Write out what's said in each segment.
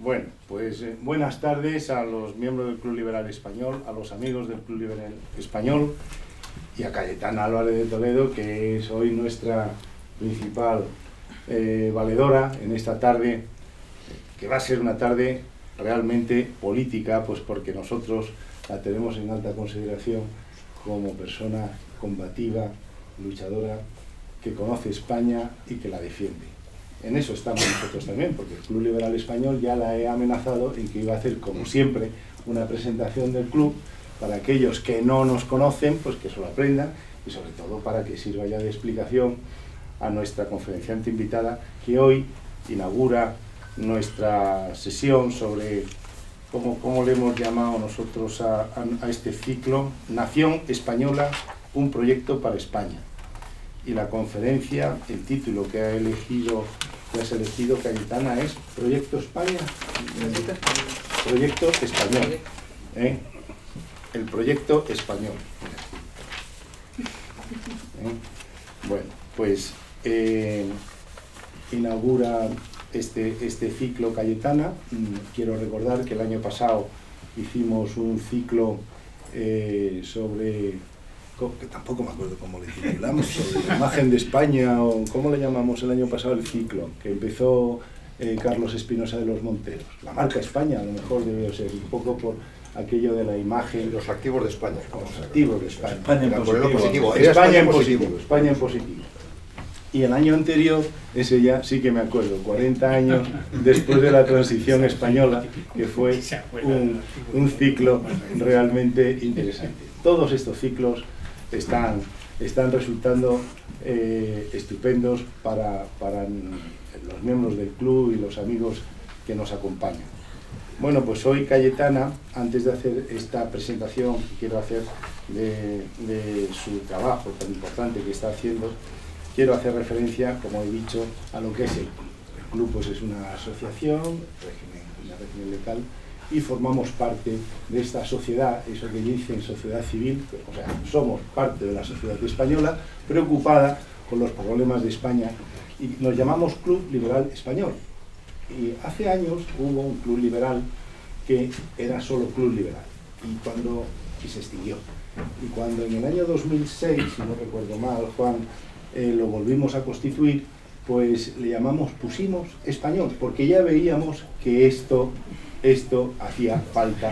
Bueno, pues buenas tardes a los miembros del Club Liberal Español, a los amigos del Club Liberal Español y a Cayetana Álvarez de Toledo, que es hoy nuestra principal valedora en esta tarde, que va a ser una tarde realmente política, pues porque nosotros la tenemos en alta consideración como persona combativa, luchadora, que conoce España y que la defiende. En eso estamos nosotros también, porque el Club Liberal Español ya la he amenazado en que iba a hacer, como siempre, una presentación del club para aquellos que no nos conocen, pues que se lo aprendan, y sobre todo para que sirva ya de explicación a nuestra conferenciante invitada, que hoy inaugura nuestra sesión sobre cómo le hemos llamado nosotros a este ciclo: Nación Española, un proyecto para España. Y la conferencia, el título que has elegido, Cayetana, es Proyecto España. Proyecto Español. El proyecto español. Bueno, pues inaugura este ciclo Cayetana. Quiero recordar que el año pasado hicimos un ciclo sobre, que tampoco me acuerdo cómo le titulamos, sobre la imagen de España, o cómo le llamamos el año pasado el ciclo, que empezó Carlos Espinosa de los Monteros. La marca España, a lo mejor debió ser un poco por aquello de la imagen. Los activos de España. Los activos de España. España en positivo. España en positivo. España en positivo. Y el año anterior, ese ya sí que me acuerdo, 40 años después de la transición española, que fue un ciclo realmente interesante. Todos estos ciclos están resultando estupendos para los miembros del club y los amigos que nos acompañan. Bueno, pues hoy Cayetana, antes de hacer esta presentación que quiero hacer de su trabajo tan importante que está haciendo, quiero hacer referencia, como he dicho, a lo que es el club. El club pues, es una asociación, una régimen legal, y formamos parte de esta sociedad, eso que dicen sociedad civil, o sea, somos parte de la sociedad española, preocupada con los problemas de España, y nos llamamos Club Liberal Español. Y hace años hubo un club liberal que era solo Club Liberal, y se extinguió. Y cuando en el año 2006, si no recuerdo mal, Juan, lo volvimos a constituir, pues le pusimos Español, porque ya veíamos que esto hacía falta.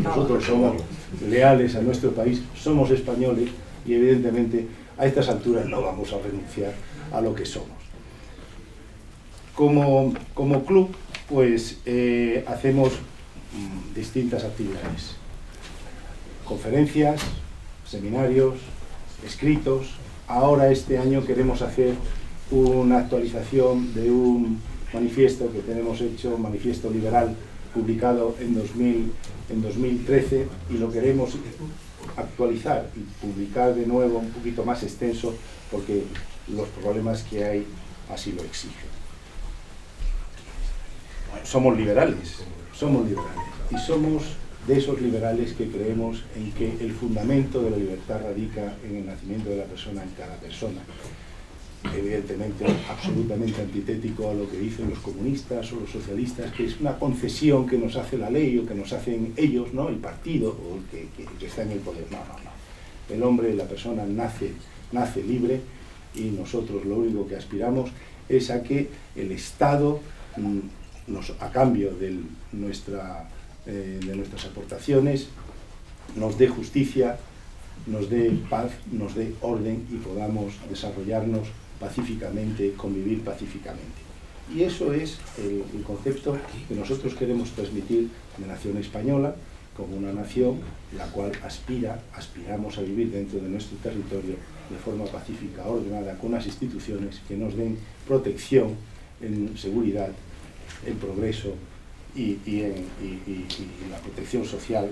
Nosotros somos leales a nuestro país, somos españoles, y evidentemente a estas alturas no vamos a renunciar a lo que somos. Como club, pues hacemos distintas actividades: conferencias, seminarios, escritos. Ahora este año queremos hacer una actualización de un manifiesto que tenemos hecho, un manifiesto liberal publicado en 2013, y lo queremos actualizar y publicar de nuevo un poquito más extenso porque los problemas que hay así lo exigen. Somos liberales, y somos de esos liberales que creemos en que el fundamento de la libertad radica en el nacimiento de la persona en cada persona. Evidentemente, absolutamente antitético a lo que dicen los comunistas o los socialistas, que es una concesión que nos hace la ley o que nos hacen ellos, ¿no? El partido o el que está en el poder. No. El hombre, la persona nace libre, y nosotros lo único que aspiramos es a que el Estado, a cambio de nuestras aportaciones, nos dé justicia, nos dé paz, nos dé orden, y podamos desarrollarnos pacíficamente, convivir pacíficamente. Y eso es el concepto que nosotros queremos transmitir de nación española, como una nación la cual aspiramos a vivir dentro de nuestro territorio de forma pacífica, ordenada, con unas instituciones que nos den protección en seguridad, en progreso y la protección social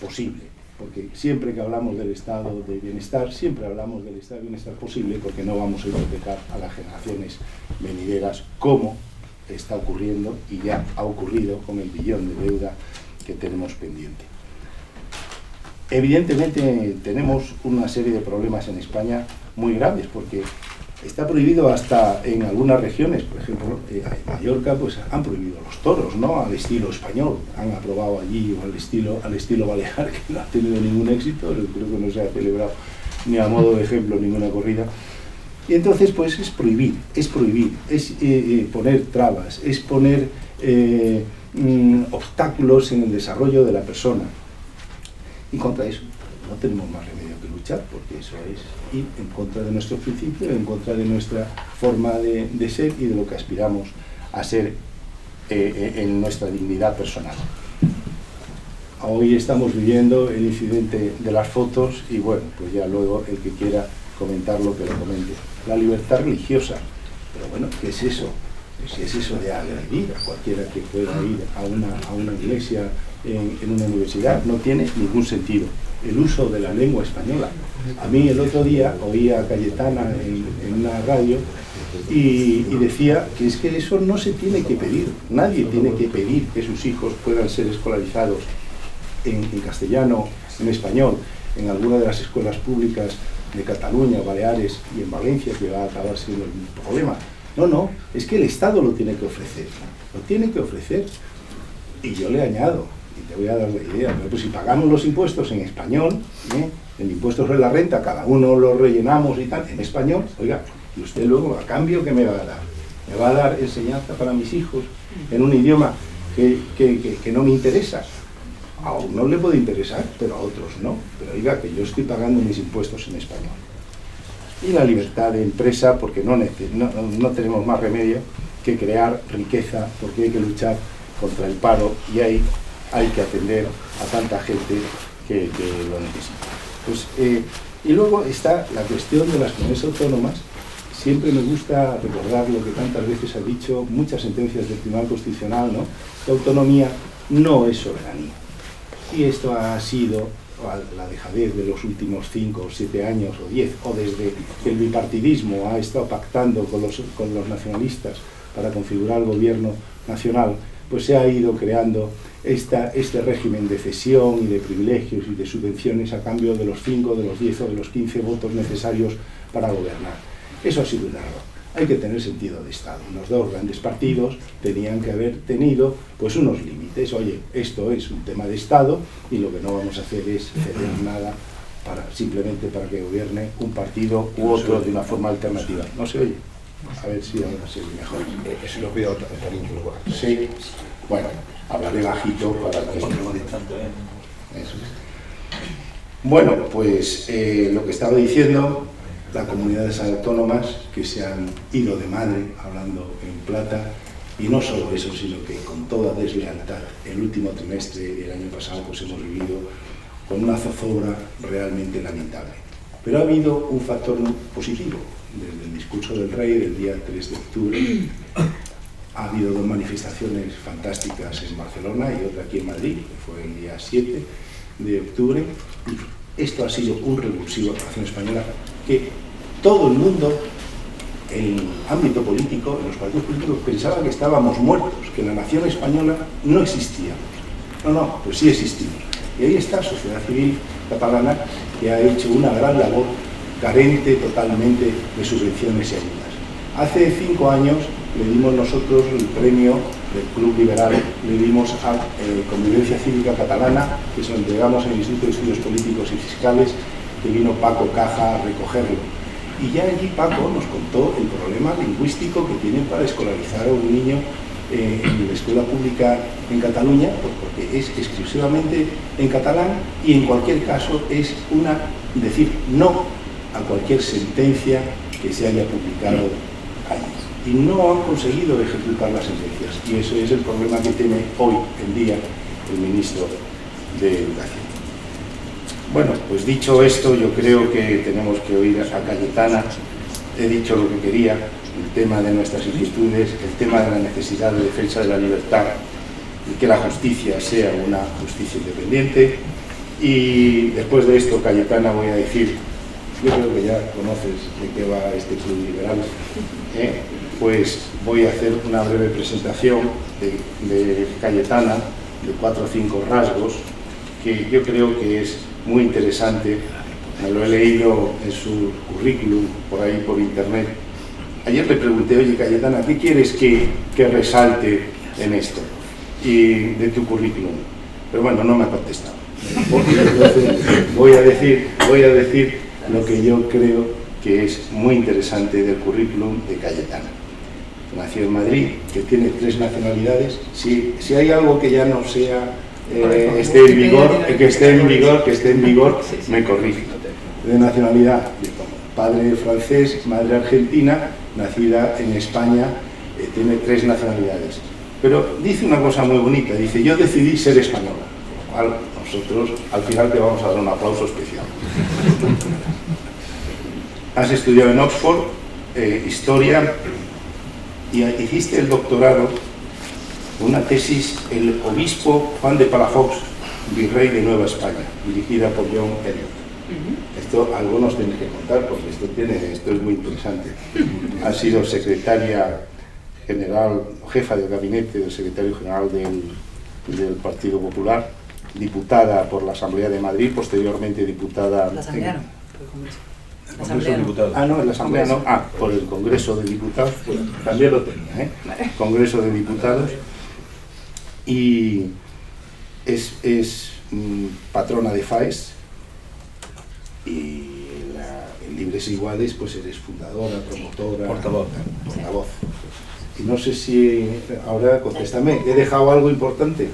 posible. Porque siempre que hablamos del estado de bienestar, siempre hablamos del estado de bienestar posible, porque no vamos a hipotecar a las generaciones venideras, como está ocurriendo y ya ha ocurrido con el billón de deuda que tenemos pendiente. Evidentemente tenemos una serie de problemas en España muy graves, porque Está prohibido hasta en algunas regiones, por ejemplo, en Mallorca, pues han prohibido los toros, ¿no? Al estilo español. Han aprobado allí al estilo balear, que no ha tenido ningún éxito, creo que no se ha celebrado ni a modo de ejemplo ninguna corrida. Y entonces, pues es prohibir, es poner trabas, es poner obstáculos en el desarrollo de la persona. Y contra eso no tenemos más remedio que luchar, porque eso es ir en contra de nuestros principios, en contra de nuestra forma de ser y de lo que aspiramos a ser en nuestra dignidad personal. Hoy estamos viviendo el incidente de las fotos y bueno, pues ya luego el que quiera comentarlo, que lo comente. La libertad religiosa, pero bueno, ¿qué es eso? ¿Qué es eso de agredir a cualquiera que pueda ir a una iglesia en una universidad? No tiene ningún sentido. El uso de la lengua española. A mí el otro día oía a Cayetana en una radio y decía que es que eso no se tiene que pedir. Nadie tiene que pedir que sus hijos puedan ser escolarizados en castellano, en español, en alguna de las escuelas públicas de Cataluña, Baleares y en Valencia, que va a acabar siendo el mismo problema. No, es que el Estado lo tiene que ofrecer. Lo tiene que ofrecer. Y yo le añado, y te voy a dar la idea, pero pues si pagamos los impuestos en español, el impuesto sobre la renta, cada uno lo rellenamos y tal, en español, oiga, y usted luego, a cambio, ¿qué me va a dar? ¿Me va a dar enseñanza para mis hijos en un idioma que no me interesa? A uno le puede interesar, pero a otros no. Pero oiga, que yo estoy pagando mis impuestos en español. Y la libertad de empresa, porque no tenemos más remedio que crear riqueza, porque hay que luchar contra el paro y hay que atender a tanta gente que lo necesita. Pues, y luego está la cuestión de las comunidades autónomas. Siempre me gusta recordar lo que tantas veces ha dicho muchas sentencias del Tribunal Constitucional, ¿no? Que autonomía no es soberanía. Y esto ha sido la dejadez de los últimos 5 o 7 años o 10, o desde que el bipartidismo ha estado pactando con los nacionalistas para configurar el gobierno nacional, pues se ha ido creando este régimen de cesión y de privilegios y de subvenciones a cambio de los 5, de los 10 o de los 15 votos necesarios para gobernar. Eso ha sido un error. Hay que tener sentido de Estado. Los dos grandes partidos tenían que haber tenido pues unos límites. Oye, esto es un tema de Estado y lo que no vamos a hacer es ceder nada simplemente para que gobierne un partido u otro de una forma alternativa. ¿No se oye? A ver si ahora se oye mejor. Eso lo pido también. Sí. Bueno, hablaré bajito para que... Eso es. Bueno, pues lo que estaba diciendo... Las comunidades autónomas que se han ido de madre, hablando en plata, y no solo eso, sino que con toda deslealtad, el último trimestre y el año pasado pues hemos vivido con una zozobra realmente lamentable. Pero ha habido un factor positivo. Desde el discurso del rey del día 3 de octubre ha habido 2 manifestaciones fantásticas en Barcelona y otra aquí en Madrid, que fue el día 7 de octubre. Y esto ha sido un revulsivo a la nación española que todo el mundo, en el ámbito político, en los partidos políticos, pensaba que estábamos muertos, que la nación española no existía. No, pues sí existimos. Y ahí está la sociedad civil catalana, que ha hecho una gran labor, carente totalmente de subvenciones y ayudas. Hace 5 años le dimos nosotros el premio del Club Liberal, le dimos a Convivencia Cívica Catalana, que se lo entregamos al Instituto de Estudios Políticos y Fiscales, que vino Paco Caja a recogerlo. Y ya allí Paco nos contó el problema lingüístico que tienen para escolarizar a un niño en la escuela pública en Cataluña, porque es exclusivamente en catalán y en cualquier caso es decir no a cualquier sentencia que se haya publicado allí. Y no han conseguido ejecutar las sentencias. Y ese es el problema que tiene hoy en día el ministro de Educación. Bueno, pues dicho esto, yo creo que tenemos que oír a Cayetana. He dicho lo que quería, el tema de nuestras inquietudes, el tema de la necesidad de defensa de la libertad y que la justicia sea una justicia independiente. Y después de esto, Cayetana, voy a decir, yo creo que ya conoces de qué va este Club Liberal, pues voy a hacer una breve presentación de Cayetana, de 4 o 5 rasgos, que yo creo que es muy interesante. Me lo he leído en su currículum por ahí por internet ayer le pregunté, oye Cayetana, ¿qué quieres que resalte en esto y de tu currículum? Pero bueno, no me ha contestado. Entonces, voy a decir lo que yo creo que es muy interesante del currículum de Cayetana. Nació en Madrid, que tiene 3 nacionalidades. Si hay algo que ya no sea esté en vigor, me corrige. De nacionalidad, padre francés, madre argentina, nacida en España, tiene 3 nacionalidades. Pero dice una cosa muy bonita, dice, yo decidí ser española. Nosotros al final te vamos a dar un aplauso especial. Has estudiado en Oxford, historia, y hiciste el doctorado, una tesis, el obispo Juan de Palafox, virrey de Nueva España, dirigida por John Eliot. Esto algunos tenéis que contar porque esto es muy interesante. Ha sido secretaria general, jefa del gabinete del secretario general del Partido Popular, diputada por la Asamblea de Madrid, posteriormente diputada... La Asamblea no, por el Congreso. La Asamblea no. Ah, no, en la Asamblea no. Ah, por el Congreso de Diputados, bueno, también lo tenía, ¿eh? Congreso de Diputados. Y es patrona de FAES, y en Libres e Iguales pues eres fundadora, promotora, portavoz. Y no sé si, ahora contéstame, ¿he dejado algo importante?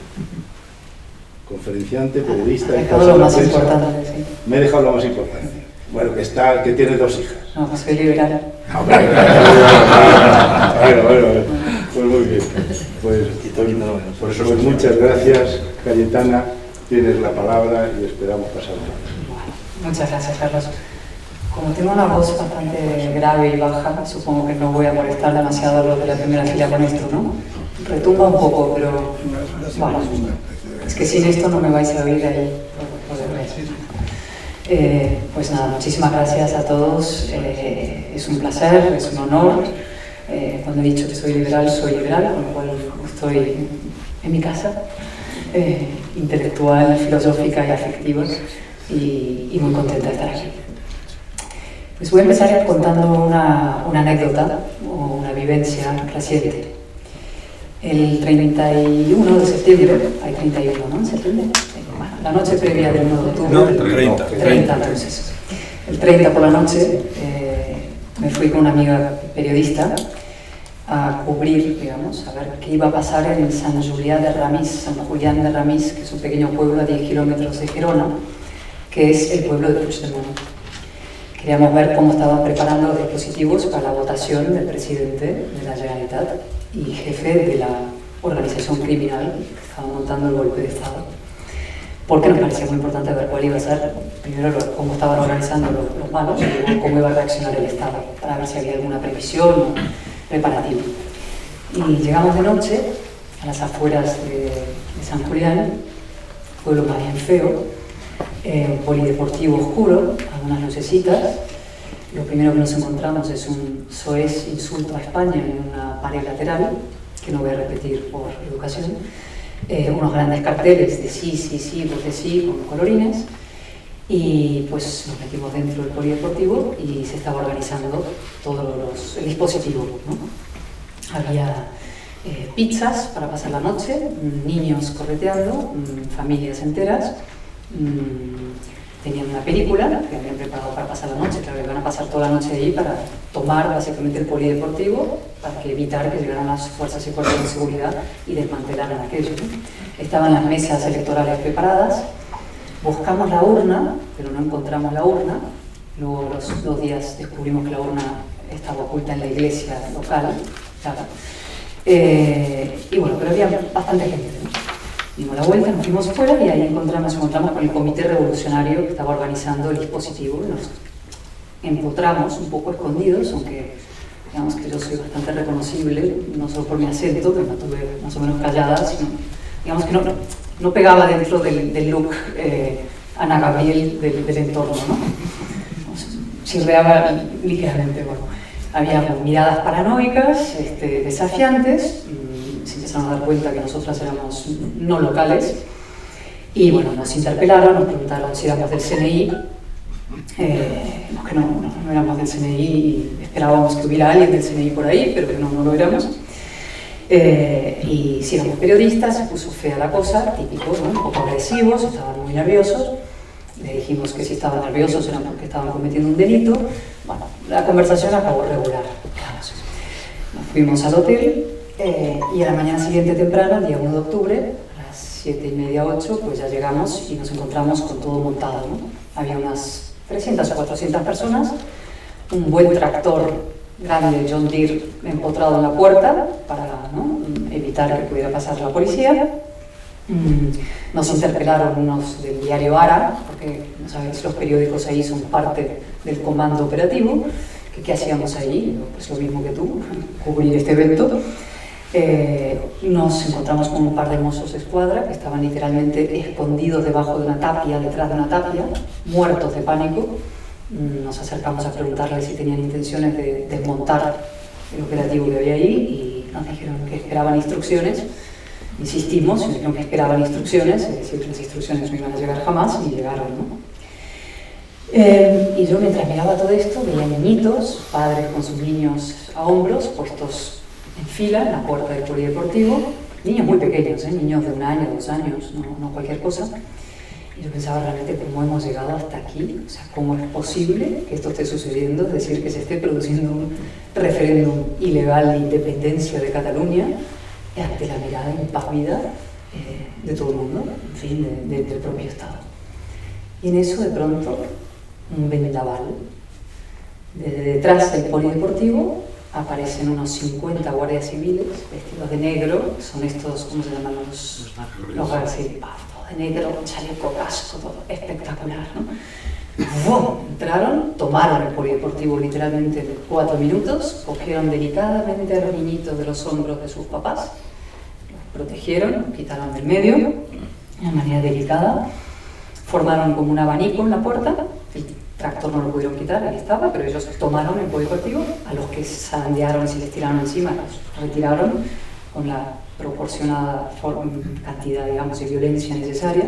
Conferenciante, periodista... He dejado lo más importante, sí. Me he dejado lo más importante. Bueno, que tiene 2 hijas. No, pues soy liberal. Bueno, pues muy bien. Pues muchas gracias, Cayetana, tienes la palabra y esperamos pasar un rato. Muchas gracias, Carlos. Como tengo una voz bastante grave y baja, supongo que no voy a molestar demasiado a los de la primera fila con esto, ¿no? Retumba un poco, pero bueno, es que sin esto no me vais a oír ahí. Pues nada, muchísimas gracias a todos, es un placer, es un honor. Cuando he dicho que soy liberal, con lo cual estoy en mi casa, intelectual, filosófica y afectiva, y muy contenta de estar aquí. Pues voy a empezar contando una anécdota o una vivencia reciente. El 31 de septiembre, hay 31, ¿no? ¿En septiembre? Bueno, la noche previa del 1 de octubre. No, 30 entonces. El 30 por la noche me fui con una amiga periodista a cubrir, digamos, a ver qué iba a pasar en San Julián de Ramis, que es un pequeño pueblo a 10 kilómetros de Gerona, que es el pueblo de Puigdemont. Queríamos ver cómo estaban preparando los dispositivos para la votación del presidente de la Generalitat y jefe de la organización criminal que estaba montando el golpe de Estado. Porque nos parecía muy importante ver cuál iba a ser, primero cómo estaban organizando los malos y luego cómo iba a reaccionar el Estado, para ver si había alguna previsión o preparativo. Y llegamos de noche a las afueras de San Julián, pueblo más bien feo, un polideportivo oscuro, algunas lucecitas. Lo primero que nos encontramos es un soez insulto a España en una pared lateral, que no voy a repetir por educación, unos grandes carteles de sí, vote sí, con colorines, y pues nos metimos dentro del polideportivo y se estaba organizando todo el dispositivo, ¿no? Había pizzas para pasar la noche, niños correteando, familias enteras. Tenían una película que habían preparado para pasar la noche, claro, iban a pasar toda la noche allí para tomar básicamente el polideportivo para evitar que llegaran las fuerzas y cuerpos de seguridad y desmantelaran aquello. Estaban las mesas electorales preparadas, buscamos la urna, pero no encontramos la urna. Luego, los 2 días, descubrimos que la urna estaba oculta en la iglesia local, claro. Y bueno, pero había bastante gente, ¿no? Dimos la vuelta, nos fuimos fuera y ahí nos encontramos con el comité revolucionario que estaba organizando el dispositivo. Nos empotramos un poco escondidos, aunque digamos que yo soy bastante reconocible, no solo por mi acento, que me mantuve más o menos callada, sino digamos que no pegaba dentro del look Ana Gabriel del entorno, ¿no? Chirreaba ligeramente, bueno. Había miradas paranoicas, desafiantes. Se empezaron a dar cuenta que nosotras éramos no locales y bueno, nos interpelaron, nos preguntaron si éramos del CNI que no éramos del CNI y esperábamos que hubiera alguien del CNI por ahí, pero que no lo éramos. Y si éramos periodistas, se puso fea la cosa, típico, ¿no? Un poco agresivos, estaban muy nerviosos. Le dijimos que si estaban nerviosos era porque estaban cometiendo un delito. Bueno, la conversación acabó regular. Nos fuimos al hotel y a la mañana siguiente temprano, el día 1 de octubre, a las 7:30, 8, pues ya llegamos y nos encontramos con todo montado, ¿no? Había unas 300 o 400 personas, un buen tractor grande John Deere empotrado en la puerta para, ¿no?, evitar que pudiera pasar la policía. Nos interpelaron unos del diario Ara, porque no sabéis, los periódicos ahí son parte del comando operativo. ¿Qué hacíamos allí? Pues lo mismo que tú, cubrir este evento. Nos encontramos con un par de mozos de escuadra que estaban literalmente escondidos debajo de una tapia, detrás de una tapia, muertos de pánico. Nos acercamos a preguntarles si tenían intenciones de desmontar el operativo que había ahí y nos dijeron que esperaban instrucciones. Insistimos, nos dijeron que esperaban instrucciones, es decir, que las instrucciones no iban a llegar jamás, y llegaron, ¿no? Y yo, mientras miraba todo esto, veía niñitos, padres con sus niños a hombros, puestos en fila en la puerta del polideportivo, niños muy pequeños, niños de 1 año, 2 años, no cualquier cosa. Y yo pensaba realmente cómo hemos llegado hasta aquí, o sea, cómo es posible que esto esté sucediendo, es decir, que se esté produciendo un referéndum ilegal de independencia de Cataluña ante la mirada impávida de todo el mundo, en fin, del propio Estado. Y en eso, de pronto, un vendaval. Desde detrás del polideportivo aparecen unos 50 guardias civiles vestidos de negro, son estos, ¿cómo se llaman? Los guardias civiles, todo de negro, con chaleco, casco, todo espectacular, ¿no? ¡Bum! Entraron, tomaron el polideportivo literalmente en 4 minutos, cogieron delicadamente a los niñitos de los hombros de sus papás, los protegieron, los quitaron del medio, de una manera delicada, formaron como un abanico en la puerta, el tractor no lo pudieron quitar, ahí estaba, pero ellos tomaron el polideportivo, a los que zarandearon y se les tiraron encima, los retiraron con la proporcionada cantidad, digamos, de violencia necesaria.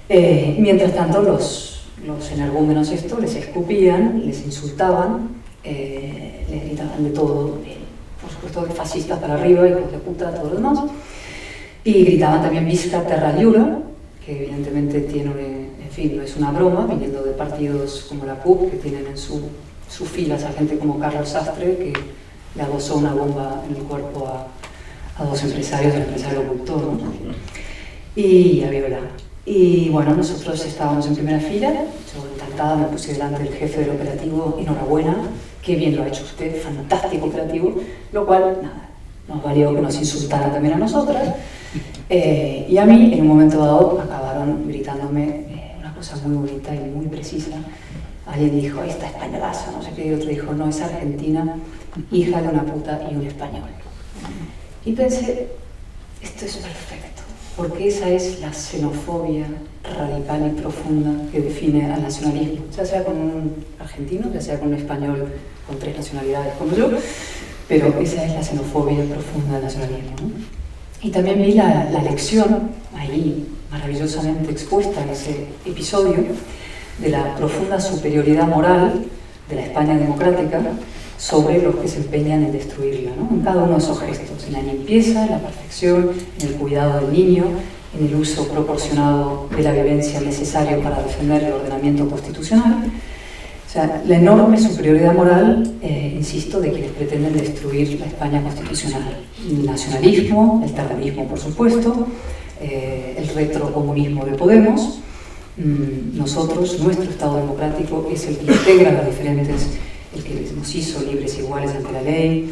Mientras tanto, los energúmenos estos les escupían, les insultaban, les gritaban de todo, por supuesto de fascistas para arriba, hijos de puta, todo lo demás, y gritaban también Visca Terra Lliure, que evidentemente tiene, en fin, no es una broma, viniendo de partidos como la CUP, que tienen en sus filas a gente como Carlos Sastre, que le adosó una bomba en el cuerpo a 2 empresarios, el empresario ocultó, ¿no? Y a Viola. Y bueno, nosotros estábamos en primera fila, yo encantada me puse delante del jefe del operativo, enhorabuena, qué bien lo ha hecho usted, fantástico operativo, lo cual, nada, nos valió que nos insultara también a nosotras. Y a mí, en un momento dado, acabaron gritándome una cosa muy bonita y muy precisa. Alguien dijo, esta españolaza, no sé qué, y otro dijo, no, es argentina, hija de una puta y un español. Y pensé, esto es perfecto, porque esa es la xenofobia radical y profunda que define al nacionalismo, ya sea con un argentino, ya sea con un español con 3 nacionalidades como yo, pero esa es la xenofobia profunda del nacionalismo, ¿no? Y también vi la lección, ahí maravillosamente expuesta en ese episodio, de la profunda superioridad moral de la España democrática sobre los que se empeñan en destruirla, ¿no? En cada uno de esos gestos, en la limpieza, en la perfección, en el cuidado del niño, en el uso proporcionado de la violencia necesario para defender el ordenamiento constitucional. O sea, la enorme superioridad moral, insisto, de quienes pretenden destruir la España constitucional. El nacionalismo, el terrorismo, por supuesto, el retrocomunismo de Podemos. Nosotros, nuestro Estado democrático, es el que integra las diferentes, el que nos hizo libres e iguales ante la ley,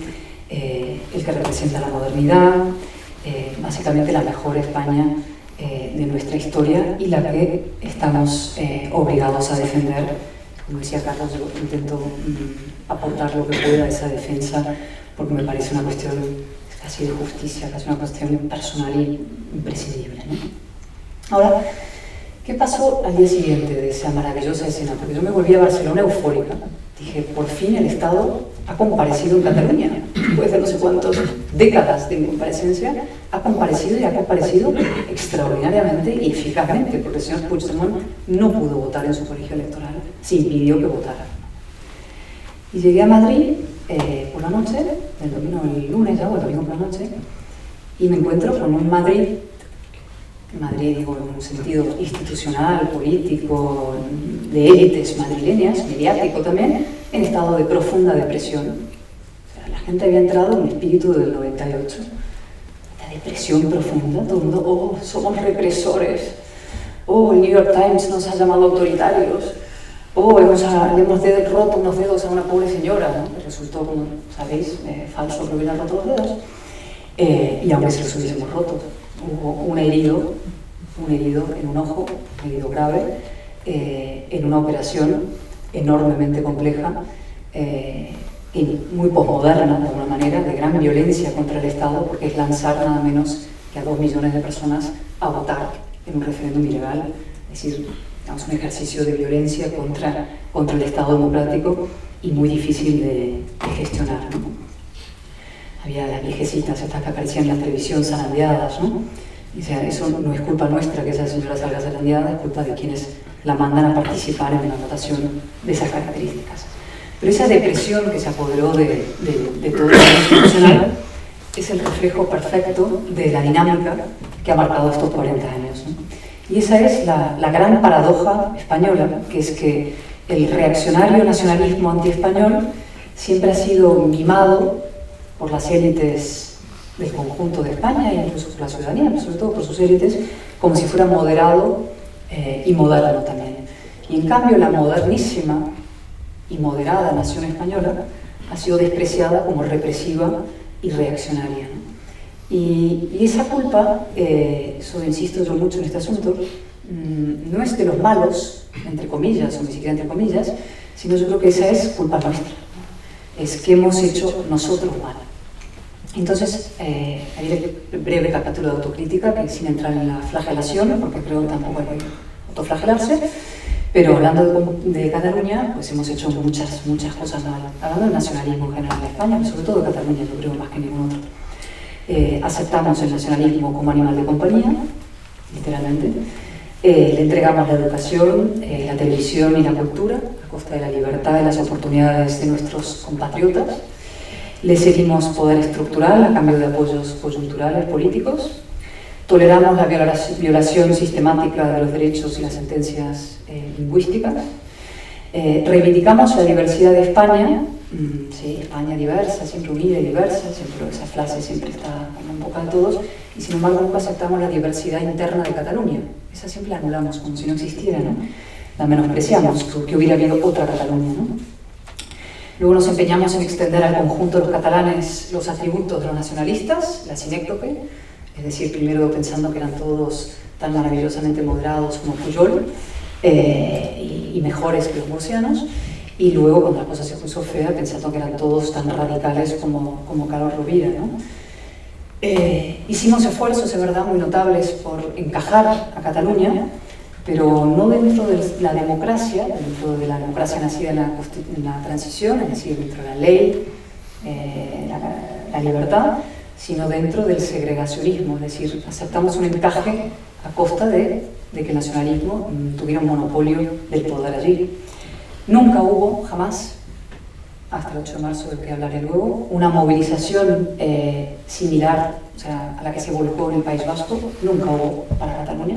el que representa la modernidad, básicamente la mejor España de nuestra historia y la que estamos obligados a defender. Como decía Carlos, yo intento aportar lo que pueda a esa defensa porque me parece una cuestión casi de justicia, casi una cuestión personal y imprescindible, ¿no? Ahora, ¿qué pasó al día siguiente de esa maravillosa escena? Porque yo me volví a Barcelona eufórica. Dije, por fin el Estado ha comparecido en Cataluña, después de no sé cuántas décadas de incomparecencia, ha comparecido y ha comparecido extraordinariamente y eficazmente, porque el señor Puigdemont no pudo votar en su colegio electoral, se impidió que votara. Y llegué a Madrid por la noche, el lunes ya, o el domingo por la noche, y me encuentro con un Madrid digo en un sentido institucional, político, de élites madrileñas, mediático también, en estado de profunda depresión. O sea, la gente había entrado en el espíritu del 98, la depresión profunda, todo el mundo, oh, somos represores, oh, el New York Times nos ha llamado autoritarios, oh, le hemos roto unos dedos a una pobre señora, ¿no? Que resultó, como sabéis, falso, porque hubieran roto los dedos, y aunque se los hubiésemos roto, hubo un herido en un ojo, un herido grave, en una operación enormemente compleja y muy posmoderna, de alguna manera, de gran violencia contra el Estado, porque es lanzar nada menos que a 2 millones de personas a votar en un referéndum ilegal, es decir, digamos, un ejercicio de violencia contra el Estado democrático y muy difícil de gestionar, ¿no? Había las viejecitas estas que aparecían en la televisión zarandeadas, ¿no? O sea, eso no es culpa nuestra que esa señora salga zarandeada, es culpa de quienes la mandan a participar en una votación de esas características. Pero esa depresión que se apoderó de todo el institucional es el reflejo perfecto de la dinámica que ha marcado estos 40 años, ¿no? Y esa es la gran paradoja española, que es que el reaccionario nacionalismo antiespañol siempre ha sido mimado por las élites del conjunto de España e incluso por la ciudadanía, pero sobre todo por sus élites, como si fuera moderado y moderno también. Y en cambio la modernísima y moderada nación española ha sido despreciada como represiva y reaccionaria, ¿no? Y esa culpa, eso insisto yo mucho en este asunto, no es de los malos, entre comillas, o ni siquiera entre comillas, sino yo creo que esa es culpa nuestra, ¿no? Es que hemos hecho nosotros mal. Entonces, haré el breve capítulo de autocrítica, que sin entrar en la flagelación, porque creo que tampoco hay que autoflagelarse, pero hablando de Cataluña, pues hemos hecho muchas cosas mal. Hablando del nacionalismo en general de España, pero sobre todo de Cataluña, yo creo, más que ningún otro. Aceptamos el nacionalismo como animal de compañía, literalmente. Le entregamos la educación, la televisión y la cultura, a costa de la libertad y las oportunidades de nuestros compatriotas. Le cedimos poder estructural a cambio de apoyos coyunturales políticos. Toleramos la violación sistemática de los derechos y las sentencias lingüísticas. Reivindicamos la diversidad de España, sí, España diversa, siempre unida y diversa, siempre esa frase siempre está en boca de todos, y sin embargo nunca aceptamos la diversidad interna de Cataluña. Esa siempre la anulamos como si no existiera, ¿no? La menospreciamos, porque hubiera habido otra Cataluña, ¿no? Luego nos empeñamos en extender al conjunto de los catalanes los atributos de los nacionalistas, la sinécdoque, es decir, primero pensando que eran todos tan maravillosamente moderados como Pujol y mejores que los murcianos, y luego cuando la cosa se puso fea pensando que eran todos tan radicales como Carlos Rovira, ¿no? Hicimos esfuerzos, es verdad, muy notables por encajar a Cataluña, pero no dentro de la democracia, dentro de la democracia nacida en la transición, es decir, dentro de la ley, la libertad, sino dentro del segregacionismo, es decir, aceptamos un encaje a costa de que el nacionalismo tuviera un monopolio del poder allí. Nunca hubo, jamás, hasta el 8 de marzo del que hablaré luego, una movilización similar, o sea, a la que se volcó en el País Vasco, nunca hubo para Cataluña.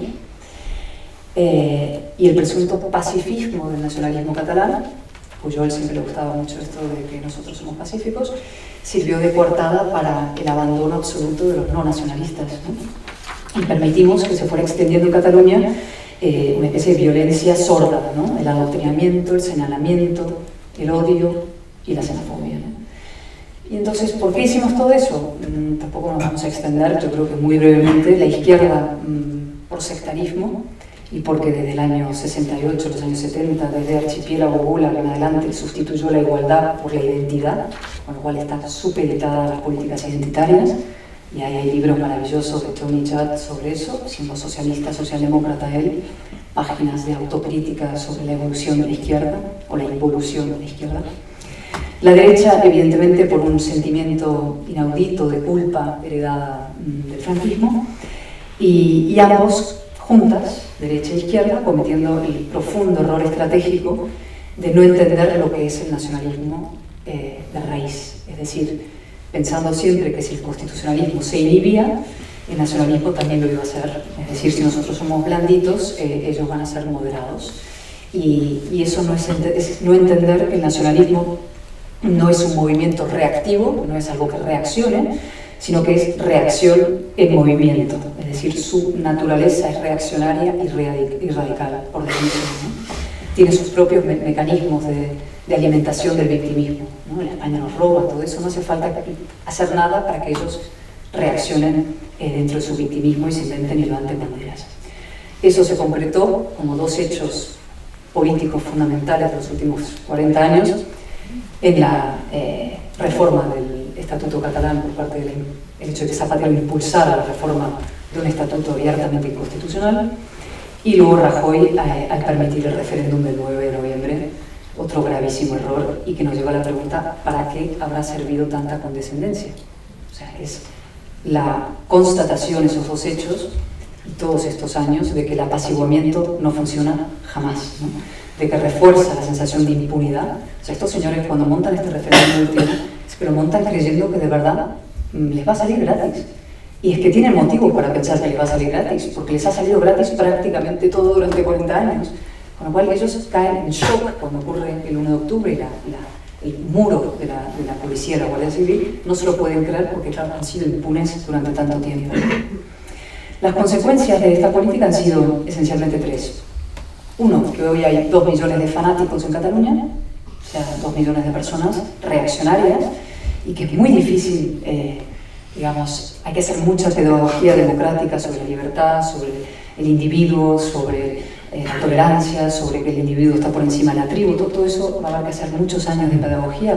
Y el presunto pacifismo del nacionalismo catalán, Pujol siempre le gustaba mucho esto de que nosotros somos pacíficos, sirvió de coartada para el abandono absoluto de los no nacionalistas, ¿no? Y permitimos que se fuera extendiendo en Cataluña una especie de violencia sorda, ¿no? El adoctrinamiento, el señalamiento, el odio y la xenofobia, ¿no? Y entonces, ¿por qué hicimos todo eso? Tampoco nos vamos a extender, yo creo que muy brevemente. La izquierda por sectarismo, y porque desde el año 68, los años 70, desde Archipiélago Gulag en adelante, sustituyó la igualdad por la identidad, con lo cual está supeditada a las políticas identitarias, y hay libros maravillosos de Tony Judd sobre eso, siendo socialista, socialdemócrata él, páginas de autocrítica sobre la evolución de la izquierda, o la involución de la izquierda. La derecha, evidentemente, por un sentimiento inaudito de culpa heredada del franquismo, y ambos juntas, derecha e izquierda, cometiendo el profundo error estratégico de no entender lo que es el nacionalismo de raíz, es decir, pensando siempre que si el constitucionalismo se inhibía, el nacionalismo también lo iba a hacer, es decir, si nosotros somos blanditos, ellos van a ser moderados. Y eso no es no entender que el nacionalismo no es un movimiento reactivo, no es algo que reaccione, sino que es reacción en movimiento, es decir, su naturaleza es reaccionaria y radical, por definición, ¿no? Tiene sus propios mecanismos de alimentación del victimismo, ¿no? En España nos roban, todo eso, no hace falta hacer nada para que ellos reaccionen dentro de su victimismo y se inventen y levanten banderas. Eso se concretó como dos hechos políticos fundamentales de los últimos 40 años en la reforma del Estatuto Catalán por parte del hecho de que Zapatero impulsara la reforma de un estatuto abiertamente inconstitucional, y luego Rajoy al permitir el referéndum del 9 de noviembre, otro gravísimo error, y que nos lleva a la pregunta: ¿para qué habrá servido tanta condescendencia? O sea, es la constatación, esos dos hechos y todos estos años, de que el apaciguamiento no funciona jamás, ¿no? De que refuerza la sensación de impunidad. O sea, estos señores, cuando montan este referéndum último, es que lo montan creyendo que de verdad les va a salir gratis. Y es que tienen motivo para pensar que les va a salir gratis, porque les ha salido gratis prácticamente todo durante 40 años. Con lo cual ellos caen en shock cuando ocurre el 1 de octubre y el muro de la policía y la Guardia Civil no se lo pueden creer porque, claro, han sido impunes durante tanto tiempo. Las consecuencias de esta política han sido esencialmente tres. Uno, que hoy hay 2 millones de fanáticos en Cataluña, o sea, 2 millones de personas reaccionarias, y que es muy difícil, digamos, hay que hacer mucha pedagogía democrática sobre la libertad, sobre el individuo, sobre la tolerancia, sobre que el individuo está por encima de la tribu. Todo eso va a haber que hacer muchos años de pedagogía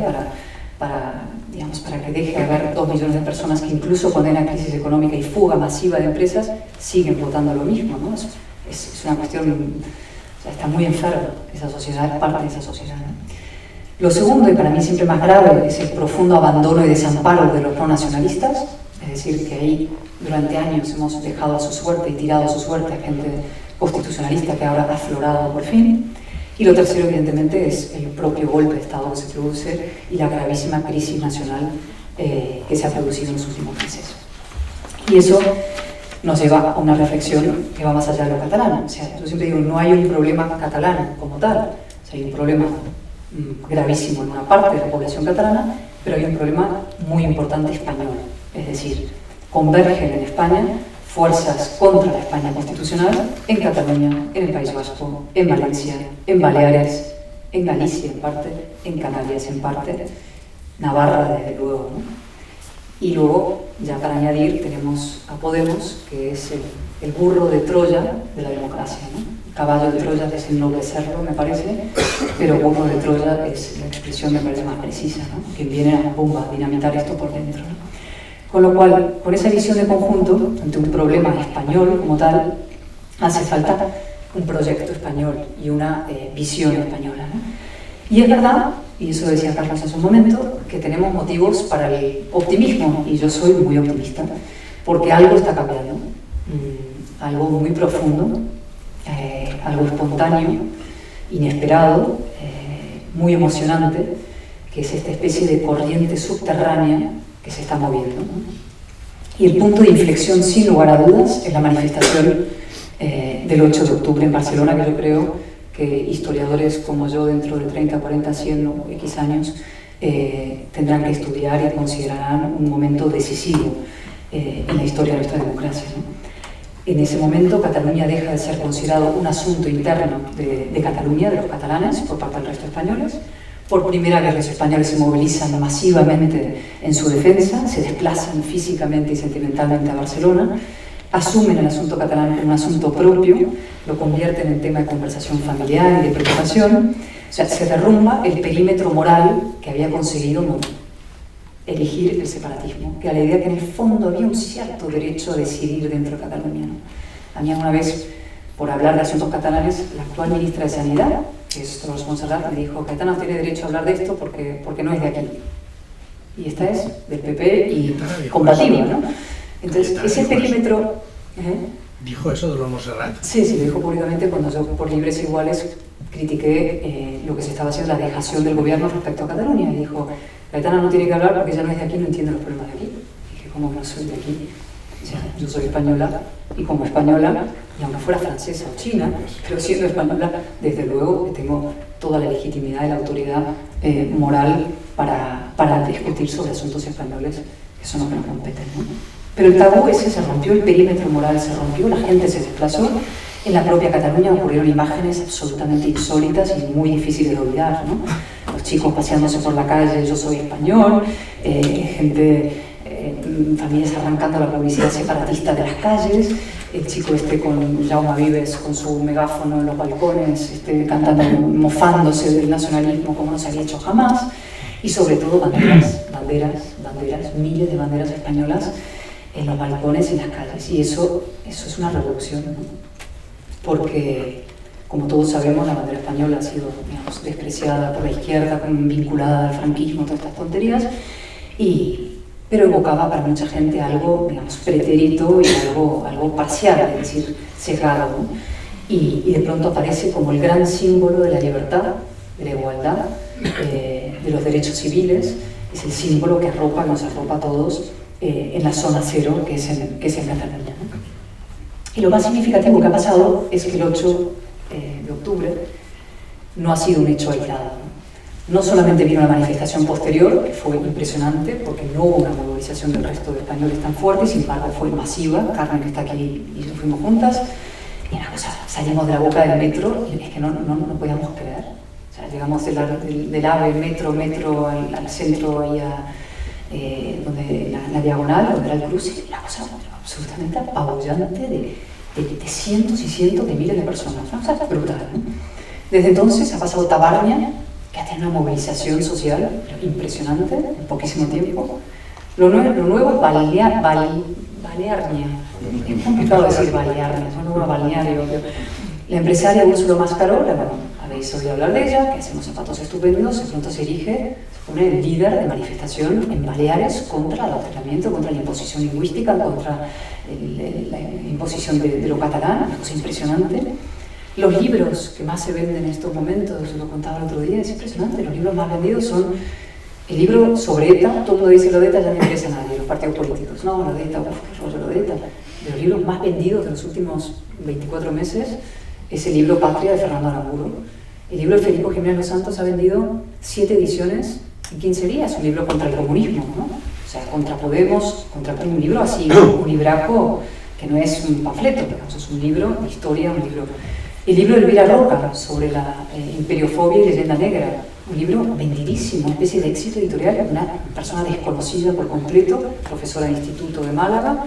para que deje de haber 2 millones de personas que, incluso cuando hay una crisis económica y fuga masiva de empresas, siguen votando lo mismo, ¿no? Es una cuestión, o sea, está muy enferma esa sociedad, es parte de esa sociedad, ¿no? Lo segundo, y para mí siempre más grave, es el profundo abandono y desamparo de los no nacionalistas, es decir, que ahí durante años hemos dejado a su suerte y tirado a su suerte a gente constitucionalista que ahora ha aflorado por fin. Y lo tercero, evidentemente, es el propio golpe de Estado que se produce y la gravísima crisis nacional que se ha producido en los últimos meses. Y eso nos lleva a una reflexión que va más allá de lo catalán. O sea, yo siempre digo, no hay un problema catalán como tal. O sea, hay un problema gravísimo en una parte de la población catalana, pero hay un problema muy importante español. Es decir, convergen en España fuerzas contra la España constitucional en Cataluña, en el País Vasco, en Valencia, en Baleares, en Galicia en parte, en Canarias en parte, Navarra desde luego, ¿no? Y luego, ya para añadir, tenemos a Podemos, que es el burro de Troya de la democracia, ¿no? Caballo de Troya es ennoblecerlo, me parece, pero burro de Troya es la expresión, me parece, más precisa, ¿no? Quien viene a dinamitar esto por dentro, ¿no? Con lo cual, con esa visión de conjunto, ante un problema español como tal, hace falta un proyecto español y una visión española, ¿no? Y es verdad, y eso decía Carlos hace un momento, que tenemos motivos para el optimismo, y yo soy muy optimista, porque algo está cambiando, algo muy profundo, algo espontáneo, inesperado, muy emocionante, que es esta especie de corriente subterránea que se está moviendo, ¿no? Y el punto de inflexión, sin lugar a dudas, es la manifestación del 8 de octubre en Barcelona, que yo creo que historiadores como yo, dentro de 30, 40, 100 o X años, tendrán que estudiar y considerarán un momento decisivo en la historia de nuestra democracia, ¿no? En ese momento, Cataluña deja de ser considerado un asunto interno de Cataluña, de los catalanes, por parte del resto de españoles. Por primera vez los españoles se movilizan masivamente en su defensa, se desplazan físicamente y sentimentalmente a Barcelona, asumen el asunto catalán como un asunto propio, lo convierten en tema de conversación familiar y de preocupación. O sea, se derrumba el perímetro moral que había conseguido erigir el separatismo, que era la idea que en el fondo había un cierto derecho a decidir dentro de Cataluña, ¿no? A mí alguna vez, por hablar de asuntos catalanes, la actual ministra de Sanidad que es Dolors Montserrat, me dijo: Cayetana tiene derecho a hablar de esto porque no es de aquí. Y esta es del PP y combativa, ¿no? Entonces, ese perímetro... ¿Dijo eso Dolors Montserrat? Sí, lo dijo públicamente cuando yo, por Libres e Iguales, critiqué lo que se estaba haciendo, la dejación del gobierno respecto a Cataluña. Y dijo: Cayetana no tiene que hablar porque ella no es de aquí, no entiende los problemas de aquí. Y dije: ¿cómo que no soy de aquí? O sea, yo soy española, y como española, y aunque fuera francesa o china, pero siendo española, desde luego que tengo toda la legitimidad y la autoridad moral para discutir sobre asuntos españoles, que son los que nos competen, ¿no? Pero el tabú ese se rompió, el perímetro moral se rompió, la gente se desplazó. En la propia Cataluña ocurrieron imágenes absolutamente insólitas y muy difíciles de olvidar, ¿no? Los chicos paseándose por la calle: yo soy español, familias arrancando la publicidad separatista de las calles, el chico con Jaume Vives con su megáfono en los balcones, cantando, mofándose del nacionalismo como no se había hecho jamás, y sobre todo banderas, miles de banderas españolas en los balcones y en las calles. Y eso es una revolución, ¿no? Porque, como todos sabemos, la bandera española ha sido, digamos, despreciada por la izquierda, vinculada al franquismo, todas estas tonterías, pero evocaba para mucha gente algo, digamos, pretérito y algo parcial, es decir, sesgado, ¿no? Y de pronto aparece como el gran símbolo de la libertad, de la igualdad, de los derechos civiles. Es el símbolo que nos arropa a todos en la zona cero, que es en Cataluña, ¿no? Y lo más significativo que ha pasado es que el 8 de octubre no ha sido un hecho aislado. No solamente vino la manifestación posterior, que fue impresionante, porque no hubo una movilización del resto de españoles tan fuerte, sin embargo fue masiva. Carmen, que está aquí, y yo fuimos juntas, y una cosa, salimos de la boca del metro y es que no podíamos creer. O sea, llegamos del AVE, metro al centro, ahí donde la diagonal, donde era el cruce, y una cosa absolutamente apabullante de cientos y cientos de miles de personas. Una cosa brutal, ¿no? Desde entonces ha pasado Tabarnia, que ha tenido una movilización social impresionante en poquísimo tiempo. Lo nuevo es Balearnia. Es complicado decir Balearnia, es un nuevo balneario. La empresaria Úrsula Mascaró, habéis oído hablar de ella, que hace unos zapatos estupendos, de pronto se pone el líder de manifestación en Baleares contra el adoctrinamiento, contra la imposición lingüística, contra la imposición de lo catalán, una cosa impresionante. Los libros que más se venden en estos momentos, lo contaba el otro día, es impresionante. Los libros más vendidos son el libro sobre ETA. Todo el mundo dice: lo de ETA ya no interesa a nadie, los partidos políticos. No, lo de ETA, lo de ETA. De los libros más vendidos de los últimos 24 meses es el libro Patria de Fernando Aramburu. El libro de Federico Jiménez Los Santos ha vendido 7 ediciones en 15 días, un libro contra el comunismo, ¿no? O sea, contra Podemos, contra un libro así, un libraco que no es un panfleto, digamos, es un libro de historia, un libro... El libro de Elvira Roca sobre la imperiofobia y leyenda negra, un libro vendidísimo, una especie de éxito editorial, una persona desconocida por completo, profesora de instituto de Málaga,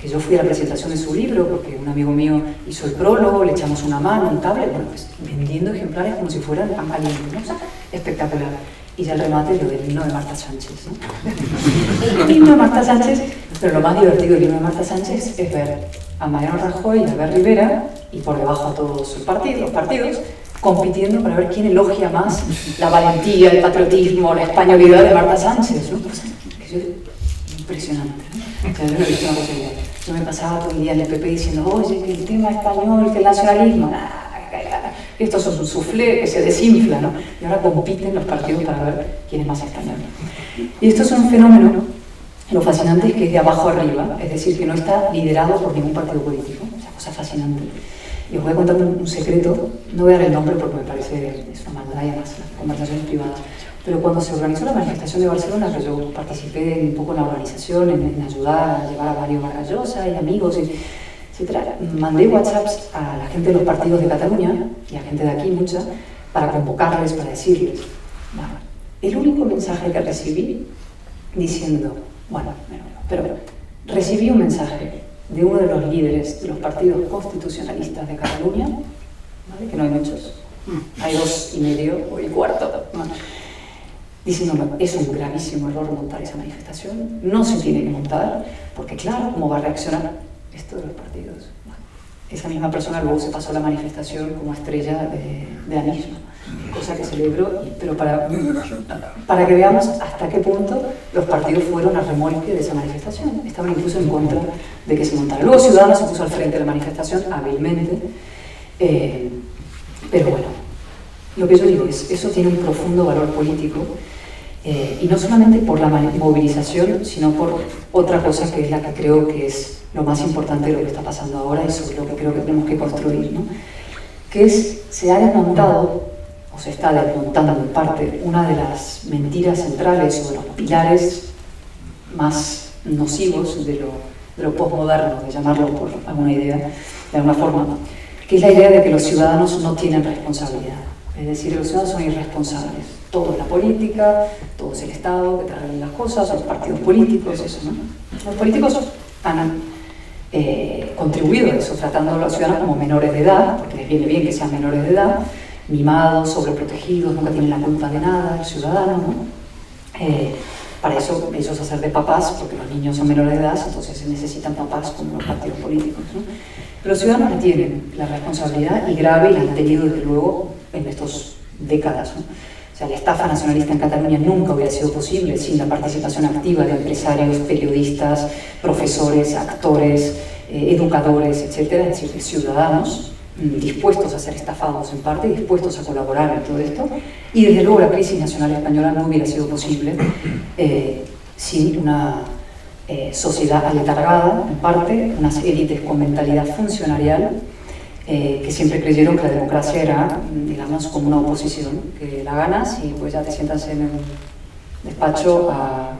que yo fui a la presentación de su libro porque un amigo mío hizo el prólogo, le echamos una mano, un tablet, bueno, pues vendiendo ejemplares como si fueran pan caliente, ¿no? O sea, espectacular. Y ya el remate, lo del himno de Marta Sánchez, ¿no? El himno de Marta Sánchez, pero lo más divertido del himno de Marta Sánchez es ver a Mariano Rajoy y a Albert Rivera, y por debajo a todos los partidos, compitiendo para ver quién elogia más la valentía, el patriotismo, la españolidad de Marta Sánchez, ¿no? Pues, impresionante, ¿no? O sea, yo no he visto una cosa igual. Yo me pasaba todo el día en el PP diciendo: oye, que el tema español, que el nacionalismo, esto es un soufflé que se desinfla, ¿no? Y ahora compiten los partidos para ver quién es más español. Y esto es un fenómeno, lo fascinante es que es de abajo arriba, es decir, que no está liderado por ningún partido político, es una cosa fascinante. Y os voy a contar un secreto, no voy a dar el nombre porque me parece es una maldad y además las conversaciones privadas, pero cuando se organizó la manifestación de Barcelona, que yo participé un poco en la organización, en ayudar a llevar a Mario Vargas Llosa y amigos, etcétera, mandé WhatsApps a la gente de los partidos de Cataluña y a gente de aquí, mucha, para convocarles, para decirles. Bueno, el único mensaje que recibí diciendo, pero recibí un mensaje de uno de los líderes de los partidos constitucionalistas de Cataluña, ¿vale? Que no hay muchos, hay 2,5 o el cuarto, ¿no? Diciéndome: es un gravísimo error montar esa manifestación, no se tiene que montar, porque claro, ¿cómo va a reaccionar esto de los partidos? Bueno, esa misma persona luego se pasó la manifestación como estrella de la misma. cosa que celebro, pero para que veamos hasta qué punto los partidos fueron a remolque de esa manifestación. Estaban incluso en contra de que se montara. Luego Ciudadanos se puso al frente de la manifestación hábilmente, pero bueno, lo que yo digo es, eso tiene un profundo valor político, y no solamente por la movilización, sino por otra cosa que es la que creo que es lo más importante de lo que está pasando ahora y sobre lo que creo que tenemos que construir, ¿no? Que es, se ha desmontado, o se está desmontando en parte, una de las mentiras centrales o de los pilares más nocivos de lo postmoderno, de llamarlo por alguna idea, de alguna forma, que es la idea de que los ciudadanos no tienen responsabilidad. Es decir, los ciudadanos son irresponsables. Todo es la política, todo es el Estado, que te arreglen las cosas, los partidos políticos, eso, ¿no? Los políticos han contribuido a eso, tratando a los ciudadanos como menores de edad, porque les viene bien que sean menores de edad, mimados, sobreprotegidos, nunca tienen la culpa de nada, el ciudadano, ¿no? Para eso ellos hacer de papás, porque los niños son menores de edad, entonces se necesitan papás como los partidos políticos, ¿no? Pero los ciudadanos tienen la responsabilidad, y grave, y la han tenido desde luego en estas décadas, ¿no? O sea, la estafa nacionalista en Cataluña nunca hubiera sido posible sin la participación activa de empresarios, periodistas, profesores, actores, educadores, etcétera, es decir, de ciudadanos dispuestos a ser estafados en parte, dispuestos a colaborar en todo esto, y desde luego la crisis nacional española no hubiera sido posible sin una sociedad aletargada, en parte, unas élites con mentalidad funcionarial, que siempre creyeron que la democracia era, digamos, como una oposición, que la ganas y pues ya te sientas en el despacho a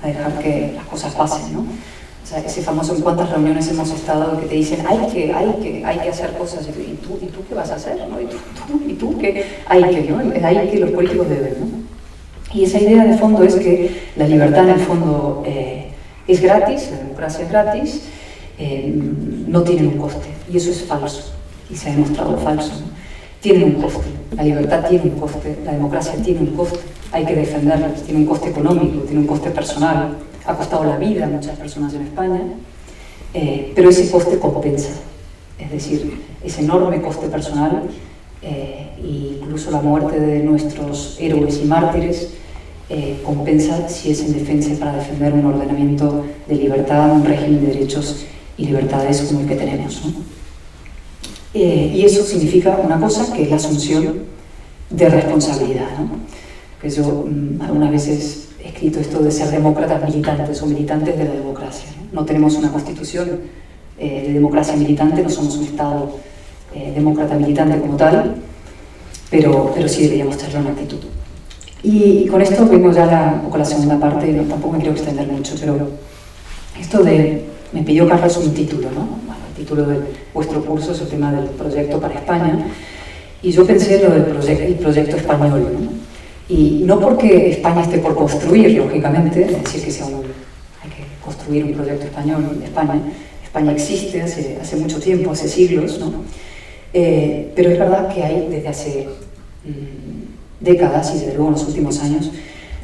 dejar que las cosas pasen, ¿no? O sea, ese famoso, en cuántas reuniones hemos estado que te dicen hay que hacer cosas, ¿y tú qué vas a hacer? ¿No? ¿Y tú qué? ¿No? Hay que los políticos deben, ¿no? Y esa idea de fondo es que la libertad en el fondo es gratis, la democracia es gratis, no tienen un coste, y eso es falso, y se ha demostrado falso, ¿no? Tienen un coste, la libertad tiene un coste, la democracia tiene un coste, hay que defenderlas, tiene un coste económico, tiene un coste personal, ha costado la vida a muchas personas en España, pero ese coste compensa, es decir, ese enorme coste personal, incluso la muerte de nuestros héroes y mártires, compensa si es en defensa para defender un ordenamiento de libertad, un régimen de derechos y libertades como el que tenemos, ¿no? Y eso significa una cosa, que es la asunción de responsabilidad, ¿no? Que yo algunas veces he escrito esto de ser demócratas militantes o militantes de la democracia, ¿no? No tenemos una constitución de democracia militante, no somos un Estado demócrata militante como tal, pero sí deberíamos tener una actitud. Y con esto vemos ya un poco la segunda parte, no, tampoco me quiero extender mucho, pero esto de... Me pidió Carlos un título, ¿no? Bueno, el título de vuestro curso es el tema del proyecto para España, y yo pensé en lo del el proyecto español, ¿no? Y no porque España esté por construir, lógicamente, es decir, que hay que construir un proyecto español de España. España existe hace mucho tiempo, hace siglos, ¿no? Pero es verdad que hay desde hace décadas, y desde luego en los últimos años,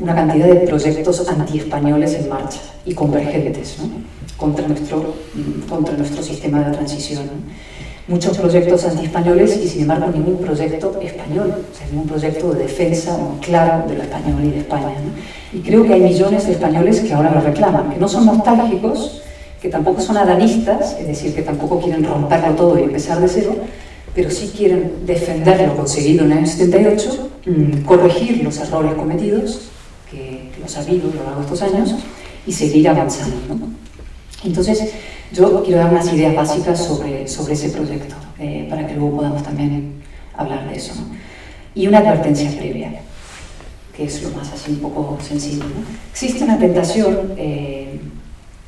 una cantidad de proyectos anti-españoles en marcha y convergentes, ¿no? contra nuestro sistema de transición, ¿no? Muchos proyectos anti-españoles y sin embargo ningún proyecto español, o sea, ningún proyecto de defensa claro de lo español y de España, ¿no? Y creo que hay millones de españoles que ahora lo reclaman, que no son nostálgicos, que tampoco son adanistas, es decir, que tampoco quieren romperlo todo y empezar de cero, pero sí quieren defender lo conseguido en el 78, corregir los errores cometidos, que los ha habido a lo largo de estos años, y seguir avanzando, ¿no? Entonces, yo quiero dar unas ideas básicas sobre ese proyecto, para que luego podamos también hablar de eso, ¿no? Y una advertencia previa, que es lo más así un poco sencillo, ¿no? Existe una tentación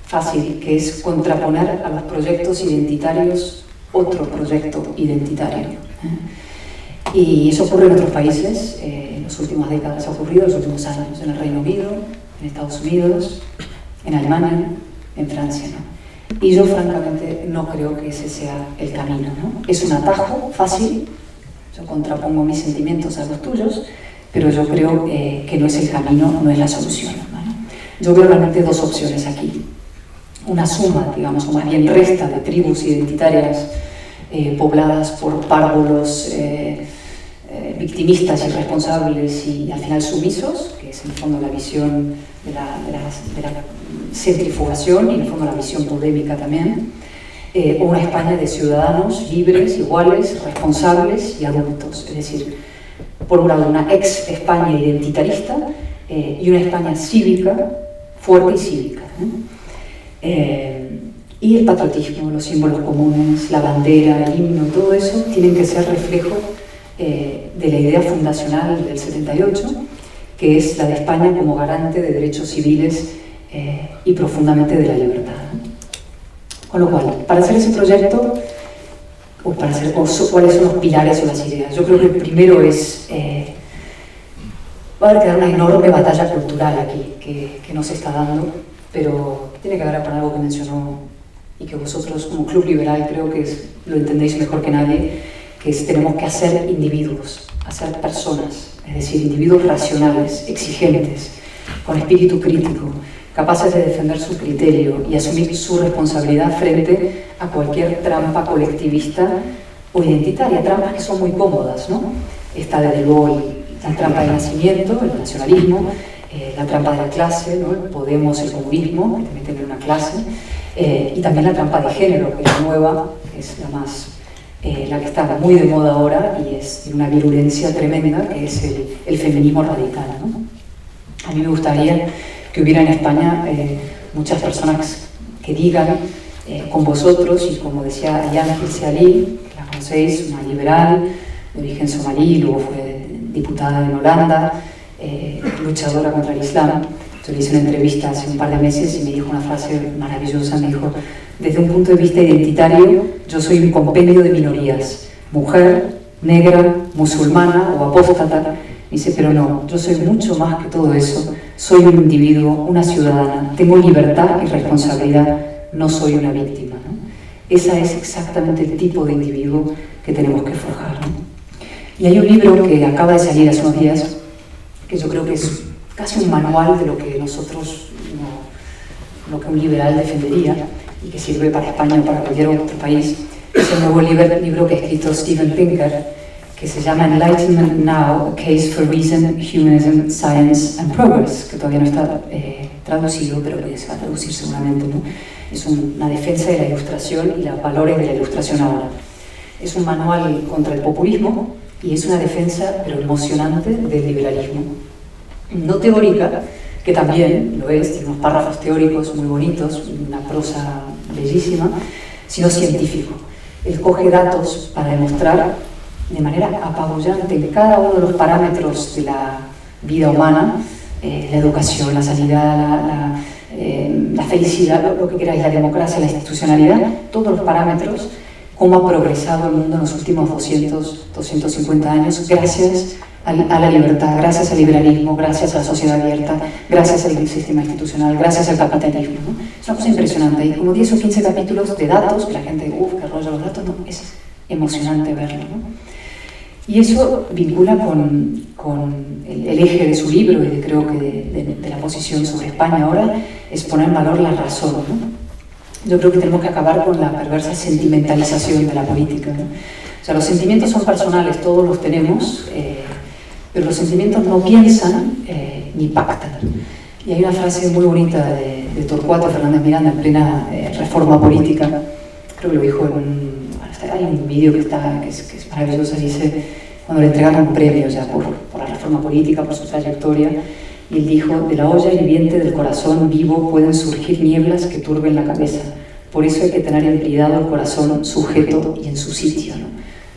fácil, que es contraponer a los proyectos identitarios otro proyecto identitario. Y eso ocurre en otros países, en las últimas décadas ha ocurrido, en los últimos años, en el Reino Unido, en Estados Unidos, en Alemania, en Francia, ¿no? Y yo francamente no creo que ese sea el camino, ¿no? Es un atajo fácil, yo contrapongo mis sentimientos a los tuyos, pero yo creo que no es el camino, no es la solución, ¿vale? Yo veo realmente dos opciones aquí. Una suma, digamos, o más bien resta de tribus identitarias pobladas por párvulos victimistas, irresponsables y al final sumisos, que es en el fondo la visión de la centrifugación y en el fondo la visión polémica también, o una España de ciudadanos libres, iguales, responsables y adultos, es decir, por un lado una ex España identitarista y una España cívica, fuerte y cívica, ¿no? Y el patriotismo, los símbolos comunes, la bandera, el himno, todo eso tienen que ser reflejo de la idea fundacional del 78, que es la de España como garante de derechos civiles y profundamente de la libertad, ¿no? Con lo cual, para hacer ese proyecto, cuáles son los pilares o las ideas, yo creo que el primero es, va a haber que dar una enorme batalla cultural aquí, que no se está dando, pero tiene que ver con algo que mencionó y que vosotros como Club Liberal creo que lo entendéis mejor que nadie, que es tenemos que hacer individuos, hacer personas, es decir, individuos racionales, exigentes, con espíritu crítico, capaces de defender su criterio y asumir su responsabilidad frente a cualquier trampa colectivista o identitaria, trampas que son muy cómodas, ¿no? Está desde luego la trampa del nacimiento, el nacionalismo, la trampa de la clase, ¿no? El Podemos, el comunismo, que te meten en una clase, y también la trampa de género, que es nueva, que es la que está muy de moda ahora y es de una virulencia tremenda, que es el feminismo radical, ¿no? A mí me gustaría que hubiera en España muchas personas que digan con vosotros, y como decía Ayaan Hirsi Ali, que la conocéis, una liberal de origen somalí, luego fue diputada en Holanda, luchadora contra el Islam. Yo le hice una entrevista hace un par de meses y me dijo una frase maravillosa, me dijo: desde un punto de vista identitario, yo soy un compendio de minorías, mujer, negra, musulmana o apóstata. Dice, pero no, yo soy mucho más que todo eso, soy un individuo, una ciudadana, tengo libertad y responsabilidad, no soy una víctima, ¿no? Ese es exactamente el tipo de individuo que tenemos que forjar, ¿no? Y hay un libro que acaba de salir hace unos días, que yo creo que es casi un manual de lo que nosotros, lo que un liberal defendería, y que sirve para España o para cualquier otro país. Es el nuevo libro que ha escrito Steven Pinker, que se llama Enlightenment Now, A Case for Reason, Humanism, Science and Progress, que todavía no está traducido, pero que se va a traducir seguramente, ¿no? Es una defensa de la ilustración y los valores de la ilustración ahora. Es un manual contra el populismo y es una defensa, pero emocionante, del liberalismo. No teórica, que también lo es, tiene unos párrafos teóricos muy bonitos, una prosa bellísima, sino científico. Él coge datos para demostrar de manera apabullante en cada uno de los parámetros de la vida humana, la educación, la sanidad, la felicidad, lo que queráis, la democracia, la institucionalidad, todos los parámetros, cómo ha progresado el mundo en los últimos 250 años gracias a la libertad, gracias al liberalismo, gracias a la sociedad abierta, gracias al sistema institucional, gracias al capitalismo, ¿no? Es una cosa impresionante. Hay como 10 o 15 capítulos de datos, que la gente, qué rollo los datos, no, es emocionante verlo, ¿no? Y eso vincula con el eje de su libro y creo que de la posición sobre España ahora, es poner en valor la razón, ¿no? Yo creo que tenemos que acabar con la perversa sentimentalización de la política, ¿no? O sea, los sentimientos son personales, todos los tenemos, pero los sentimientos no piensan ni pactan. Y hay una frase muy bonita de Torcuato Fernández Miranda en plena reforma política, creo que lo dijo hay un vídeo que es maravilloso, dice, cuando le entregaron un premio ya por la reforma política, por su trayectoria, y él dijo: de la olla hirviente del corazón vivo pueden surgir nieblas que turben la cabeza, por eso hay que tener empleado el corazón sujeto y en su sitio, ¿no?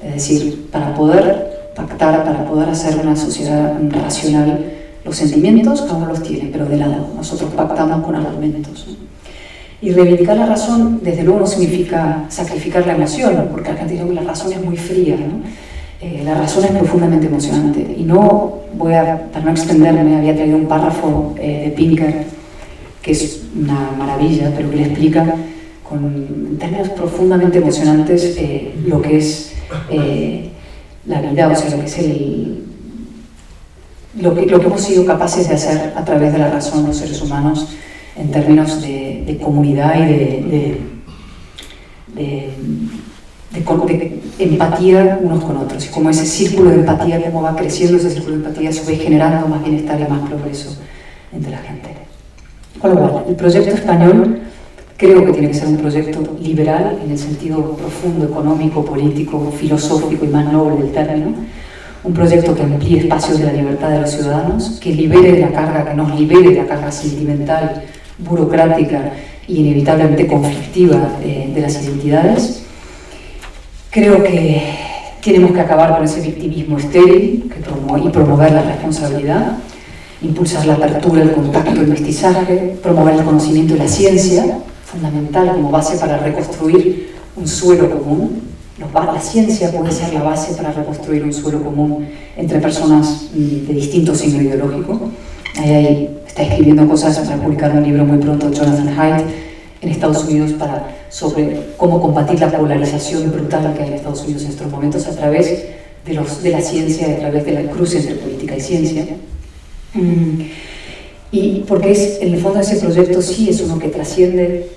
Es decir, para poder pactar, para poder hacer una sociedad racional, los sentimientos cada uno los tiene, pero de lado, nosotros pactamos con argumentos, ¿no? Y reivindicar la razón, desde luego, no significa sacrificar la emoción, porque la gente dice que la razón es muy fría, ¿no? La razón es profundamente emocionante. Y no para no extenderme, había traído un párrafo de Pinker, que es una maravilla, pero que le explica en términos profundamente emocionantes lo que es la vida, o sea, lo que es lo que hemos sido capaces de hacer a través de la razón los seres humanos en términos de comunidad y de empatía unos con otros, y como ese círculo de empatía, cómo va creciendo ese círculo de empatía, a su vez generando más bienestar y más progreso entre la gente. Con lo cual, el proyecto español creo que tiene que ser un proyecto liberal en el sentido profundo, económico, político, filosófico y más noble del término, un proyecto que amplíe espacios de la libertad de los ciudadanos, que libere de la carga, que nos libere de la carga sentimental, burocrática y inevitablemente conflictiva de las identidades. Creo que tenemos que acabar con ese victimismo estéril y promover la responsabilidad, impulsar la apertura, el contacto, el mestizaje, promover el conocimiento y la ciencia, fundamental como base para reconstruir un suelo común. La ciencia puede ser la base para reconstruir un suelo común entre personas de distinto signo ideológico. Ahí está escribiendo cosas para publicar un libro muy pronto, Jonathan Haidt, en Estados Unidos sobre cómo combatir la polarización brutal que hay en Estados Unidos en estos momentos a través de la ciencia, a través de la cruce entre política y ciencia. Y porque en el fondo ese proyecto sí es uno que trasciende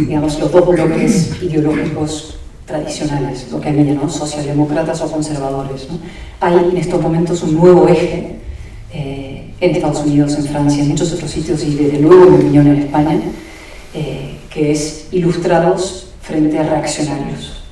digamos, los dos bloques ideológicos tradicionales, lo que hay, ¿no? Socialdemócratas o conservadores, ¿no? Hay en estos momentos un nuevo eje en Estados Unidos, en Francia, en muchos otros sitios y desde luego en mi opinión en España, que es ilustrados frente a reaccionarios.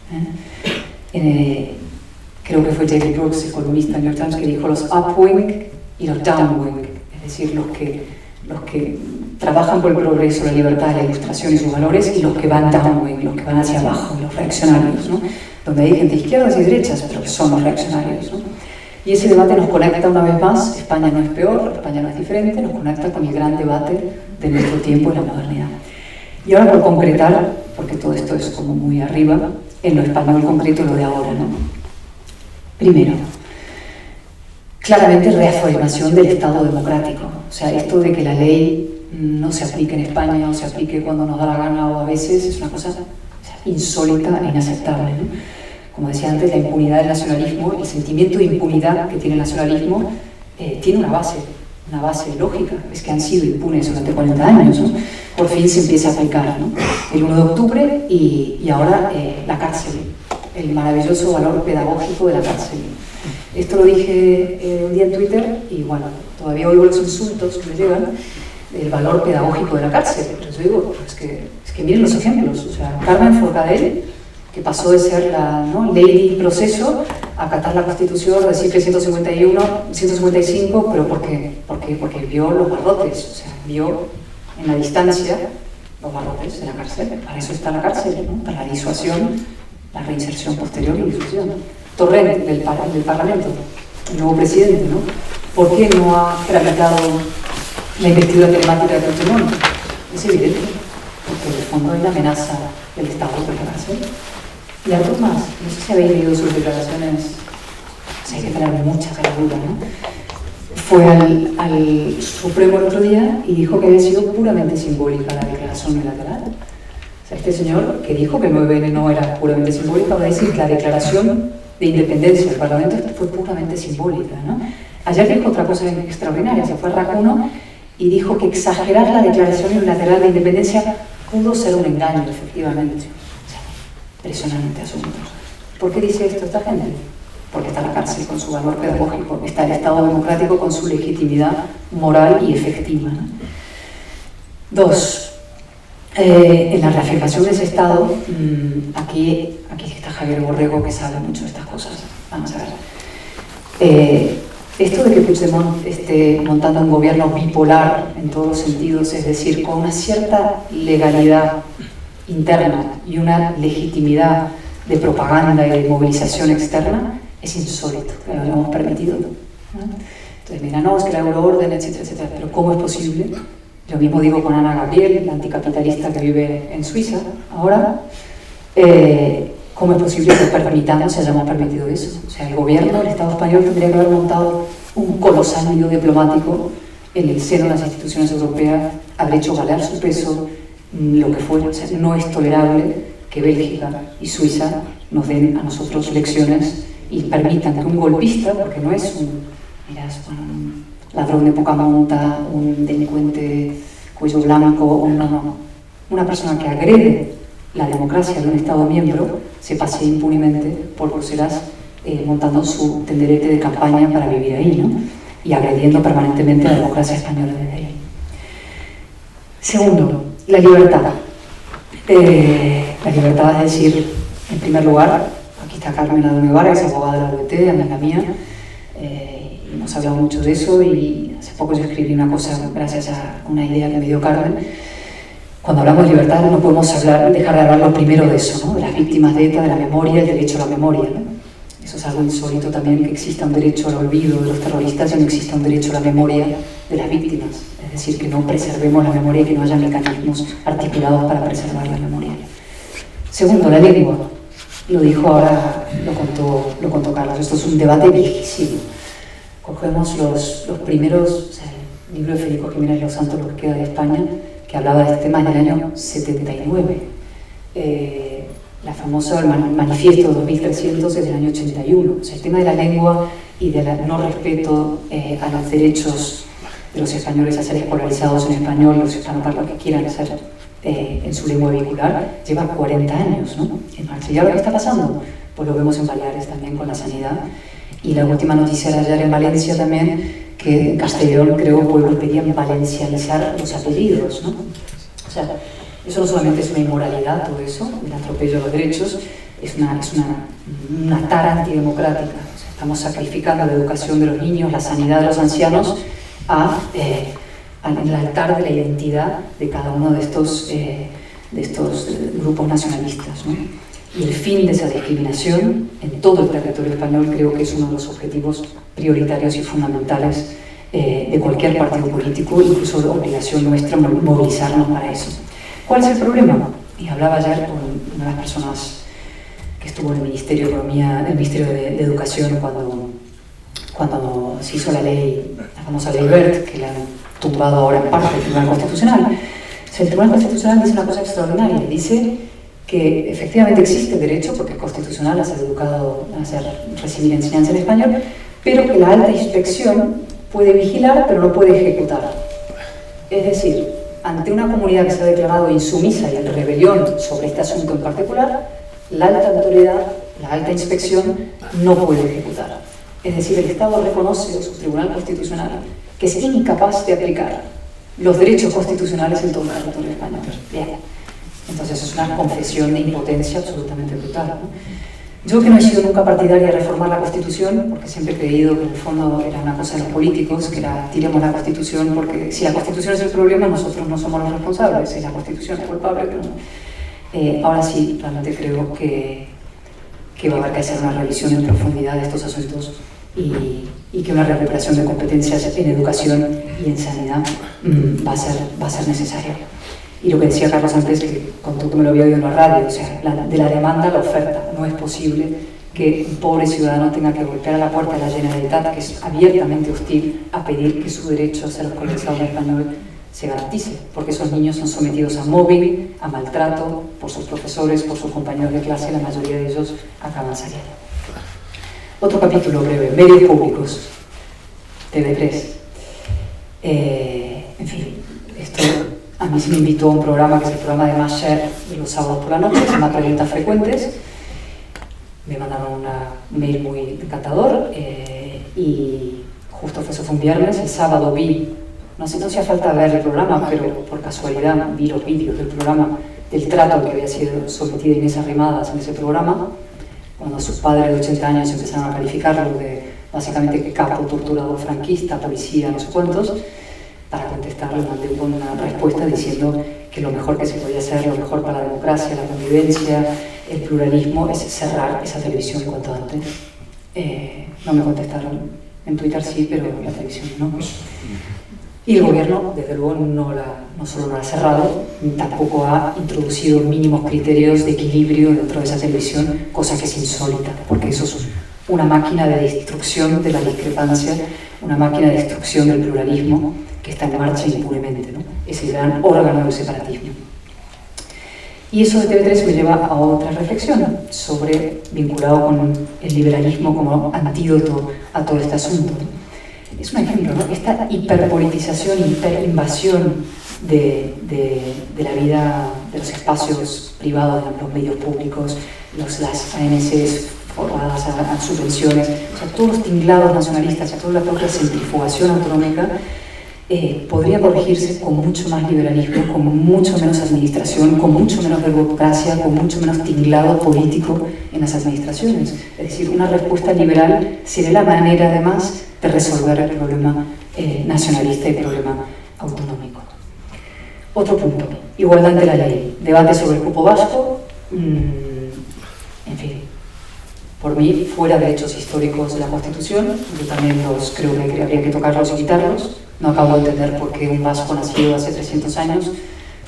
Creo que fue David Brooks, el columnista del New York Times, que dijo los upwing y los downwing, es decir, los que trabajan por el progreso, la libertad, la ilustración y sus valores, y los que van downwing, los que van hacia abajo, los reaccionarios, ¿no? Donde hay gente de izquierdas y derechas, pero que son los reaccionarios, ¿no? Y ese debate nos conecta una vez más. España no es peor, España no es diferente, nos conecta con el gran debate de nuestro tiempo y la modernidad. Y ahora, por concretar, porque todo esto es como muy arriba, en lo español concreto, lo de ahora, ¿no? Primero, claramente reafirmación del Estado democrático. O sea, esto de que la ley no se aplique en España o se aplique cuando nos da la gana o a veces es una cosa insólita e inaceptable, ¿no? Como decía antes, la impunidad del nacionalismo, el sentimiento de impunidad que tiene el nacionalismo tiene una base lógica, es que han sido impunes durante 40 años, ¿no? Por fin se empieza a aplicar, ¿no? El 1 de octubre y ahora la cárcel, el maravilloso valor pedagógico de la cárcel. Esto lo dije un día en Twitter y bueno, todavía oigo los insultos que me llegan del valor pedagógico de la cárcel, pero yo digo, es que miren los ejemplos, o sea, Carmen Forcadell, que pasó de ser la, ¿no?, lady proceso a acatar la Constitución, decir que 155, pero porque vio los barrotes, o sea, vio en la distancia los barrotes de la cárcel. Para eso está la cárcel, ¿no? Para la disuasión, la reinserción posterior y disuasión. Torrent del Parlamento, el nuevo presidente, ¿no? ¿Por qué no ha tramitado la investidura telemática de Puigdemont? Es evidente, porque en el fondo hay una amenaza del Estado de la cárcel. Y algo más, no sé si habéis leído sus declaraciones, o sea, hay que tener mucha caradura, ¿no? Fue al Supremo el otro día y dijo que había sido puramente simbólica la declaración unilateral. O sea, este señor que dijo que el 9N no era puramente simbólica, va a decir que la declaración de independencia del Parlamento fue puramente simbólica, ¿no? Ayer dijo otra cosa extraordinaria, se fue a Racuno y dijo que exagerar la declaración unilateral de independencia pudo ser un engaño, efectivamente. Impresionante asunto. ¿Por qué dice esto esta gente? Porque está la cárcel con su valor pedagógico, está el Estado democrático con su legitimidad moral y efectiva, ¿no? Dos, en la reafirmación de ese Estado, aquí está Javier Borrego, que sabe mucho de estas cosas. Vamos a ver. Esto de que Puigdemont esté montando un gobierno bipolar en todos los sentidos, es decir, con una cierta legalidad interna y una legitimidad de propaganda y de movilización externa, es insólito, que lo hayamos permitido, ¿no? Entonces, mira, no, es que la euroorden, etcétera, etcétera, pero ¿cómo es posible? Yo mismo digo con Ana Gabriel, la anticapitalista que vive en Suiza ahora, ¿cómo es posible que permitamos, hayamos permitido eso? O sea, el gobierno del Estado español tendría que haber montado un colosal lío diplomático en el seno de las instituciones europeas, haber hecho valer su peso, lo que fuera. O sea, no es tolerable que Bélgica y Suiza nos den a nosotros lecciones y permitan que un golpista, porque no es un ladrón de poca monta, un delincuente cuello blanco, una persona que agrede la democracia de un Estado miembro se pasee impunemente por Bruselas montando su tenderete de campaña para vivir ahí, ¿no? Y agrediendo permanentemente a la democracia española desde ahí. Segundo, la libertad. La libertad es decir, en primer lugar, aquí está Carmen Adón que es abogada de la UET, amiga mía, y hemos hablado mucho de eso, y hace poco yo escribí una cosa gracias a una idea que me dio Carmen. Cuando hablamos de libertad no podemos dejar de hablar lo primero de eso, ¿no? De las víctimas de ETA, de la memoria, el derecho a la memoria, ¿no? Eso es algo insólito también, que exista un derecho al olvido de los terroristas y no exista un derecho a la memoria de las víctimas. Es decir, que no preservemos la memoria y que no haya mecanismos articulados para preservar la memoria. Segundo, la lengua. Lo dijo ahora, lo contó Carlos. Esto es un debate viejísimo. Cogemos los primeros, o sea, el libro de Federico Jiménez Los Santos, lo que queda de España, que hablaba de este tema en el año 79. La famosa manifiesto 2300 es del año 81. O sea, el tema de la lengua y del no respeto a los derechos de los españoles a ser escolarizados en español, los hispanoparlantes que quieran hacer en su lengua vehicular, lleva 40 años, ¿no? En marcha. ¿Y ahora qué está pasando? Pues lo vemos en Baleares también con la sanidad. Y la última noticia de ayer en Valencia también, que en Castellón, creo, pueblos pedían valencianizar los apellidos, ¿no? O sea, eso no solamente es una inmoralidad, todo eso, el atropello de los derechos, es una tara antidemocrática. O sea, estamos sacrificando la educación de los niños, la sanidad de los ancianos, en el altar de la identidad de cada uno de estos grupos nacionalistas, ¿no? Y el fin de esa discriminación en todo el territorio español creo que es uno de los objetivos prioritarios y fundamentales de cualquier partido político, incluso de obligación nuestra movilizarnos para eso. ¿Cuál es el problema? Y hablaba ayer con una de las personas que estuvo en el Ministerio de Economía, el Ministerio de Educación cuando se hizo la ley, la famosa ley Wert, que la han tumbado ahora en parte el Tribunal Constitucional. O sea, el Tribunal Constitucional dice una cosa extraordinaria, dice que efectivamente existe el derecho, porque es constitucional, a ser educado, recibir enseñanza en español, pero que la alta inspección puede vigilar, pero no puede ejecutar. Es decir, ante una comunidad que se ha declarado insumisa y en rebelión sobre este asunto en particular, la alta autoridad, la alta inspección, no puede ejecutar. Es decir, el Estado reconoce, su Tribunal Constitucional, que es incapaz de aplicar los derechos constitucionales en todo el territorio español. Bien. Entonces es una confesión de impotencia absolutamente brutal, ¿no? Yo, que no he sido nunca partidaria de reformar la Constitución, porque siempre he creído que en el fondo era una cosa de los políticos, que era tiremos la Constitución, porque si la Constitución es el problema, nosotros no somos los responsables, si la Constitución es culpable, pero no. Ahora sí, realmente creo que va a haber que hacer una revisión en profundidad de estos asuntos y que una recuperación de competencias en educación y en sanidad va a ser necesaria. Y lo que decía Carlos antes, que contó que me lo había oído en la radio, o sea, de la demanda a la oferta. No es posible que un pobre ciudadano tenga que golpear a la puerta de la Generalitat, que es abiertamente hostil, a pedir que su derecho a ser escolarizado en español se garantice, porque esos niños son sometidos a mobbing, a maltrato por sus profesores, por sus compañeros de clase, la mayoría de ellos acaban saliendo. Otro capítulo breve, medios públicos, TV3. En fin, esto a mí se me invitó a un programa que es el programa de Masher de los sábados por la noche, se llama Preguntas Frecuentes. Me mandaron un mail muy encantador y justo eso fue un viernes. El sábado vi, no hacía falta ver el programa, pero por casualidad vi los vídeos del programa, del trato al que había sido sometida Inés Arrimadas en ese programa, cuando sus padres de 80 años empezaron a calificarlo de básicamente capo, torturador, franquista, policía, no sé cuántos. Para contestar, le mandé una respuesta diciendo que lo mejor que se podía hacer, lo mejor para la democracia, la convivencia, el pluralismo, es cerrar esa televisión cuanto antes. No me contestaron en Twitter, sí, pero en la televisión no. Y el gobierno, desde luego, no solo no la ha cerrado, tampoco ha introducido mínimos criterios de equilibrio dentro de esa televisión, cosa que es insólita, porque eso es una máquina de destrucción de la discrepancia, una máquina de destrucción del pluralismo, que está en marcha impunemente, ¿no? Es el gran órgano del separatismo. Y eso de TV3 me lleva a otra reflexión vinculado con el liberalismo como antídoto a todo este asunto. Es un ejemplo, ¿no? Esta hiperpolitización, hiperinvasión de la vida de los espacios privados, de los medios públicos, las ANCs forradas a subvenciones, o sea, todos los tinglados nacionalistas y toda la propia centrifugación autonómica podría corregirse con mucho más liberalismo, con mucho menos administración, con mucho menos burocracia, con mucho menos tinglado político en las administraciones. Es decir, una respuesta liberal sería la manera, además, de resolver el problema nacionalista y el problema autonómico. Otro punto, igualdad ante la ley. Debate sobre el cupo vasco, en fin, por mí, fuera de hechos históricos de la Constitución, yo también creo que habría que tocarlos y quitarlos. No acabo de entender por qué un vasco nacido hace 300 años,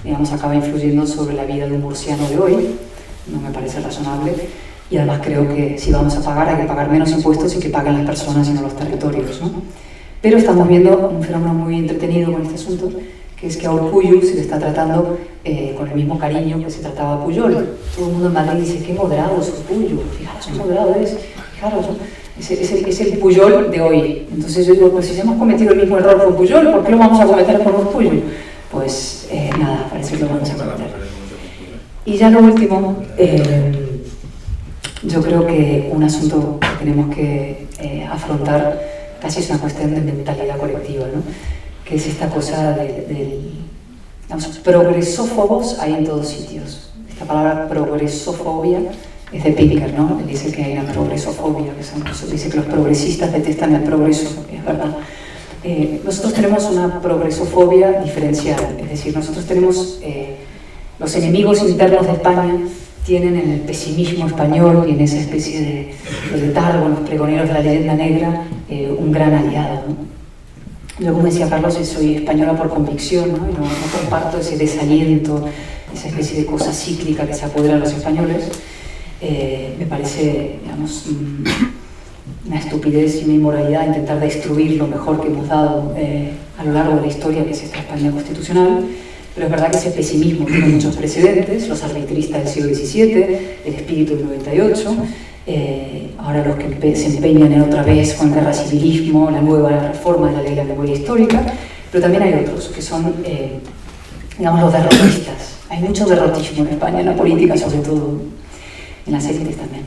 digamos, acaba influyendo sobre la vida de un murciano de hoy. No me parece razonable. Y además creo que si vamos a pagar, hay que pagar menos impuestos y que paguen las personas y no los territorios, ¿no? Pero estamos viendo un fenómeno muy entretenido con este asunto, que es que a Urkullu se le está tratando con el mismo cariño que se trataba a Pujol. Todo el mundo en Madrid dice, qué moderado es Urkullu, fijaros, qué moderado es, fijaros, ¿no? Es el Pujol de hoy. Entonces yo digo, pues si hemos cometido el mismo error con Pujol, ¿por qué lo vamos a cometer con Urkullu? Pues nada, parece que lo vamos a cometer. Y ya lo último, yo creo que un asunto que tenemos que afrontar casi es una cuestión de mentalidad colectiva, ¿no? Que es esta cosa del progresófobos hay en todos sitios. Esta palabra progresofobia es de Pinker, ¿no? Él dice que hay una progresofobia, dice que los progresistas detestan el progreso, es verdad. Nosotros tenemos una progresofobia diferencial, es decir, nosotros tenemos los enemigos internos de España tienen en el pesimismo español y en esa especie de letargo, los pregoneros de la leyenda negra, un gran aliado, ¿no? Yo, como decía Carlos, soy española por convicción, ¿no? Y no comparto ese desaliento, esa especie de cosa cíclica que se apodera de los españoles. Me parece, digamos, una estupidez y una inmoralidad intentar destruir lo mejor que hemos dado a lo largo de la historia, que es esta España constitucional. Pero es verdad que ese pesimismo tiene muchos precedentes, los arbitristas del siglo XVII, el espíritu del 98, ahora los que se empeñan en otra vez con el guerrasivilismo, la nueva reforma de la ley de la memoria histórica, pero también hay otros que son, digamos, los derrotistas. Hay mucho derrotismo en España, en la política sobre todo, en las élites también.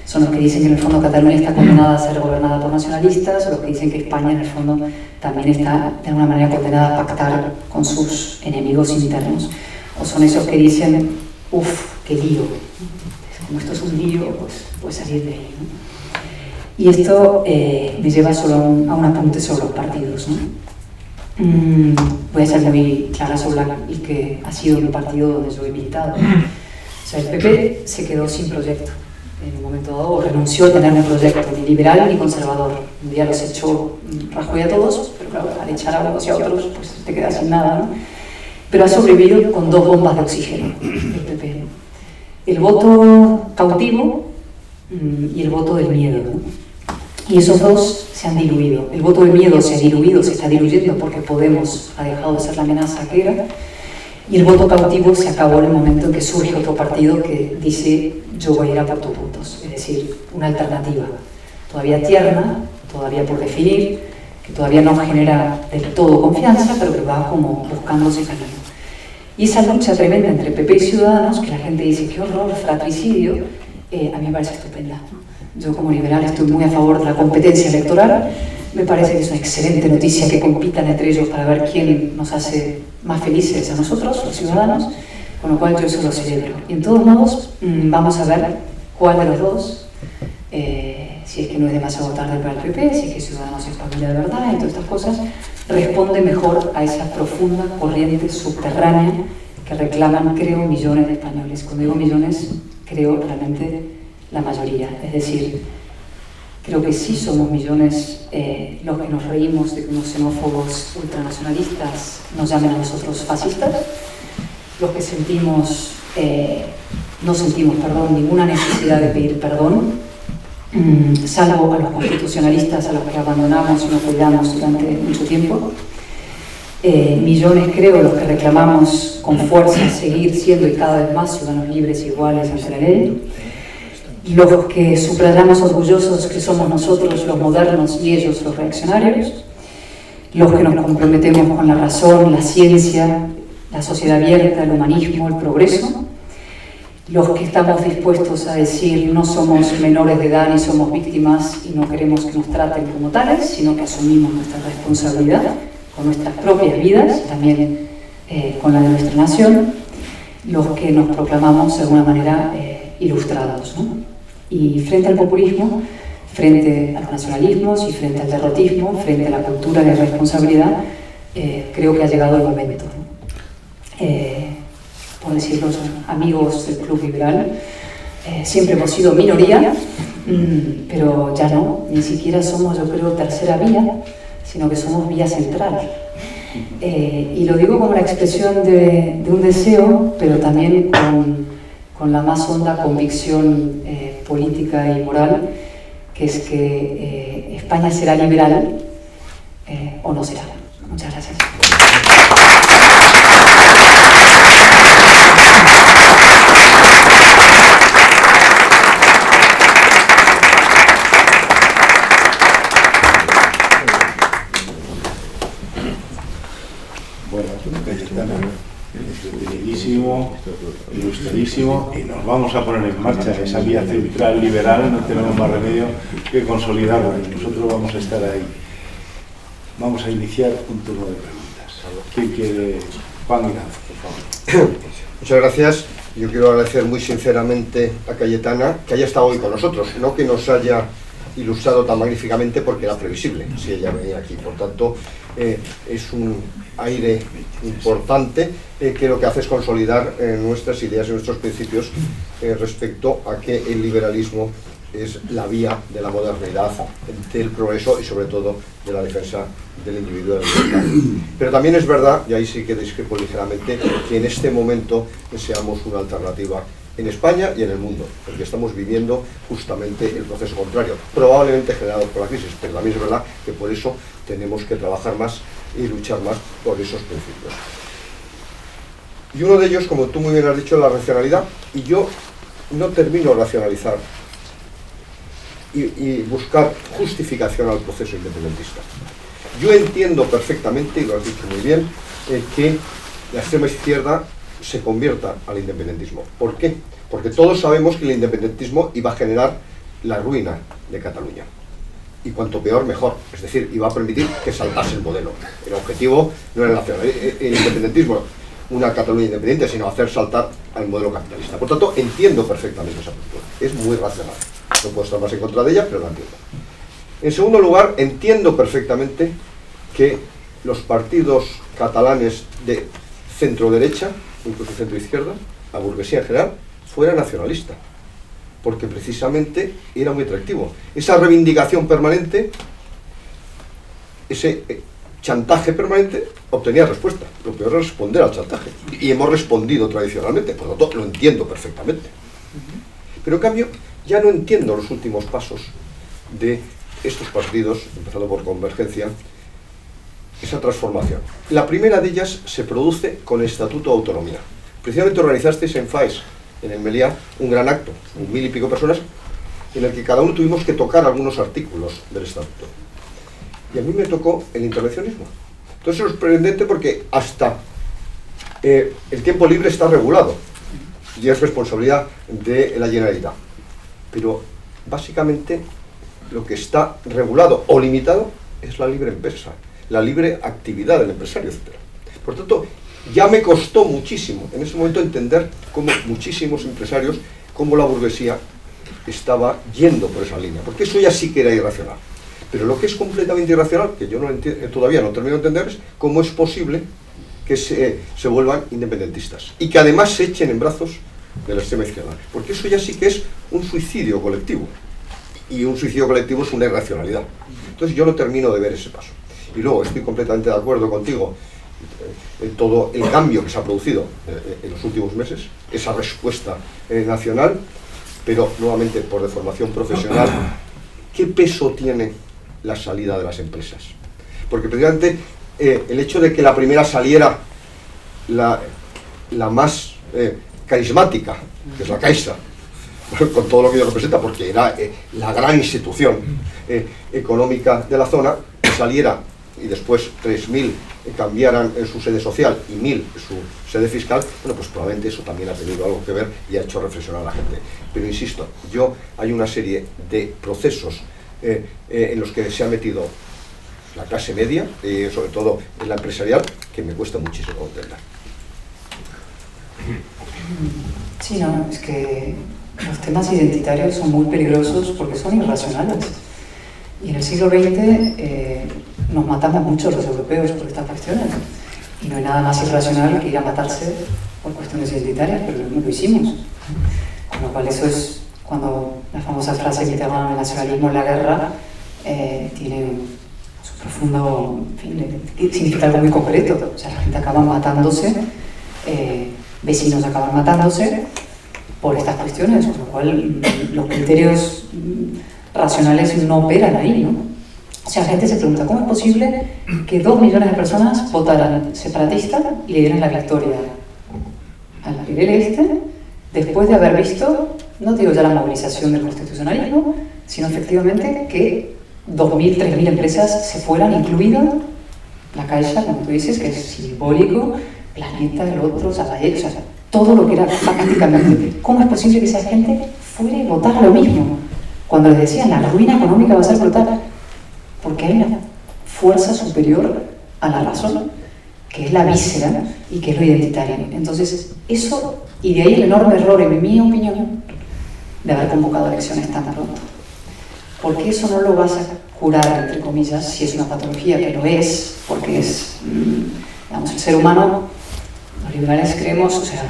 Son los que dicen que en el fondo Cataluña está condenada a ser gobernada por nacionalistas, o los que dicen que España en el fondo también está de alguna manera condenada a pactar con sus enemigos internos. O son esos que dicen, uff, qué lío, como esto es un lío, pues salir de ahí, ¿no? Y esto me lleva solo a un apunte sobre los partidos, ¿no? Voy a ser muy clara sobre el que ha sido mi partido donde yo he militado. O sea, el PP se quedó sin proyecto. En un momento dado, o renunció a tener un proyecto ni liberal ni conservador. Un día los echó Rajoy a todos, pero claro, al echar a unos y a otros, pues te quedas sin nada, ¿no? Pero ha sobrevivido con 2 bombas de oxígeno, el PP. El voto cautivo y el voto del miedo, ¿no? Y esos dos se han diluido. El voto del miedo se ha diluido, se está diluyendo porque Podemos ha dejado de ser la amenaza que era. Y el voto cautivo se acabó en el momento en que surge otro partido que dice yo voy a ir a por tus votos, es decir, una alternativa todavía tierna, todavía por definir, que todavía no genera del todo confianza, pero que va como buscando ese camino. Y esa lucha tremenda entre PP y Ciudadanos, que la gente dice qué horror, fratricidio, a mí me parece estupenda. Yo como liberal estoy muy a favor de la competencia electoral. Me parece que es una excelente noticia que compitan entre ellos para ver quién nos hace más felices a nosotros, los ciudadanos, con lo cual yo eso lo celebro. Y en todos modos, vamos a ver cuál de los dos, si es que no es demasiado tarde para el PP, si es que Ciudadanos es familia de verdad y todas estas cosas, responde mejor a esa profunda corriente subterránea que reclaman, creo, millones de españoles. Cuando digo millones, creo realmente la mayoría, es decir, creo que sí somos millones los que nos reímos de que unos xenófobos ultranacionalistas nos llamen a nosotros fascistas, los que no sentimos ninguna necesidad de pedir perdón, salvo a los constitucionalistas a los que abandonamos y no cuidamos durante mucho tiempo. Millones, creo, los que reclamamos con fuerza seguir siendo y cada vez más ciudadanos libres e iguales ante la ley. Los que subrayamos orgullosos que somos nosotros los modernos y ellos los reaccionarios, los que nos comprometemos con la razón, la ciencia la sociedad abierta, el humanismo, el progreso, los que estamos dispuestos a decir no somos menores de edad ni somos víctimas y no queremos que nos traten como tales, sino que asumimos nuestra responsabilidad con nuestras propias vidas, también con la de nuestra nación, los que nos proclamamos de alguna manera ilustrados, ¿no? Y frente al populismo, frente a los nacionalismos y frente al derrotismo, frente a la cultura de responsabilidad, creo que ha llegado el momento, ¿no? Por decirlo, amigos del Club Liberal, siempre hemos sido minoría, pero ya no, ni siquiera somos, yo creo, tercera vía, sino que somos vía central. Y lo digo como la expresión de un deseo, pero también con la más honda convicción política y moral, que es que España será liberal o no será. Muchas gracias. Bueno, Cayetana, entretenidísimo, ilustradísimo, y nos vamos a poner en marcha esa vía central liberal. No tenemos más remedio que consolidarla y nosotros vamos a estar ahí. Vamos a iniciar un turno de preguntas. ¿Quién quiere? Juan Iranzo, por favor. Muchas gracias. Yo quiero agradecer muy sinceramente a Cayetana que haya estado hoy con nosotros, no que nos haya ilustrado tan magníficamente, porque era previsible si ella venía aquí. Por tanto, es un aire importante que lo que hace es consolidar nuestras ideas y nuestros principios respecto a que el liberalismo es la vía de la modernidad, del progreso y sobre todo de la defensa del individuo y de la libertad. Pero también es verdad, y ahí sí que discrepo ligeramente, que en este momento seamos una alternativa en España y en el mundo, porque estamos viviendo justamente el proceso contrario, probablemente generado por la crisis, pero también es verdad que por eso tenemos que trabajar más y luchar más por esos principios. Y uno de ellos, como tú muy bien has dicho, es la racionalidad, y yo no termino de racionalizar y buscar justificación al proceso independentista. Yo entiendo perfectamente, y lo has dicho muy bien, que la extrema izquierda se convierta al independentismo. ¿Por qué? Porque todos sabemos que el independentismo iba a generar la ruina de Cataluña. Y cuanto peor, mejor. Es decir, iba a permitir que saltase el modelo. El objetivo no era el independentismo, una Cataluña independiente, sino hacer saltar al modelo capitalista. Por tanto, entiendo perfectamente esa postura. Es muy racional. No puedo estar más en contra de ella, pero la entiendo. En segundo lugar, entiendo perfectamente que los partidos catalanes de centro-derecha, incluso centro-izquierda, la burguesía en general, fuera nacionalista, porque precisamente era muy atractivo. Esa reivindicación permanente, ese chantaje permanente, obtenía respuesta. Lo peor es responder al chantaje. Y hemos respondido tradicionalmente, por lo tanto lo entiendo perfectamente. Pero en cambio, ya no entiendo los últimos pasos de estos partidos, empezando por Convergencia, esa transformación. La primera de ellas se produce con el Estatuto de Autonomía. Precisamente organizasteis en FAES, en el Meliá, un gran acto, 1000 y pico personas, en el que cada uno tuvimos que tocar algunos artículos del Estatuto. Y a mí me tocó el intervencionismo. Entonces es sorprendente porque hasta el tiempo libre está regulado y es responsabilidad de la Generalitat. Pero básicamente lo que está regulado o limitado es la libre empresa, la libre actividad del empresario, etc. Por tanto, ya me costó muchísimo en ese momento entender cómo muchísimos empresarios, cómo la burguesía estaba yendo por esa línea, porque eso ya sí que era irracional. Pero lo que es completamente irracional, que yo no todavía no termino de entender, es cómo es posible que se vuelvan independentistas y que además se echen en brazos de la extrema izquierda, porque eso ya sí que es un suicidio colectivo, y un suicidio colectivo es una irracionalidad. Entonces yo no termino de ver ese paso. Y luego estoy completamente de acuerdo contigo en todo el cambio que se ha producido en los últimos meses, esa respuesta nacional, pero nuevamente por deformación profesional, ¿qué peso tiene la salida de las empresas? Porque precisamente el hecho de que la primera saliera la más carismática, que es la Caixa, con todo lo que ello representa, porque era la gran institución económica de la zona, que saliera y después 3.000 cambiaran su sede social y 1.000 su sede fiscal, bueno, pues probablemente eso también ha tenido algo que ver y ha hecho reflexionar a la gente. Pero insisto, hay una serie de procesos en los que se ha metido la clase media, sobre todo en la empresarial, que me cuesta muchísimo entender. Sí, no, es que los temas identitarios son muy peligrosos porque son irracionales. Y en el siglo XX nos matamos mucho los europeos por estas cuestiones. Y no hay nada más irracional que ir a matarse por cuestiones identitarias, pero no lo hicimos. Con lo cual eso es cuando la famosa frase que llaman el nacionalismo en la guerra tiene su profundo, en fin, significa algo muy concreto. O sea, la gente acaba matándose, vecinos acaban matándose por estas cuestiones, con lo cual los criterios racionales no operan ahí, ¿no? O sea, la gente se pregunta, ¿cómo es posible que 2 millones de personas votaran separatista y le dieran la victoria al Pirel Este, después de haber visto, no digo ya la movilización del constitucionalismo, sino efectivamente que 2.000, 3.000 empresas se fueran, incluida la Caixa, como tú dices, que es simbólico, Planeta, el otro, Sabadell, o sea, todo lo que era prácticamente. ¿Cómo es posible que esa gente fuera y votara lo mismo? Cuando les decían, la ruina económica va a ser brutal, porque hay una fuerza superior a la razón, que es la víscera y que es lo identitario. Entonces, eso, y de ahí el enorme error, en mi opinión, de haber convocado elecciones tan pronto. Porque eso no lo vas a curar, entre comillas, si es una patología, que lo es, porque es, digamos, el ser humano, los liberales creemos, o sea,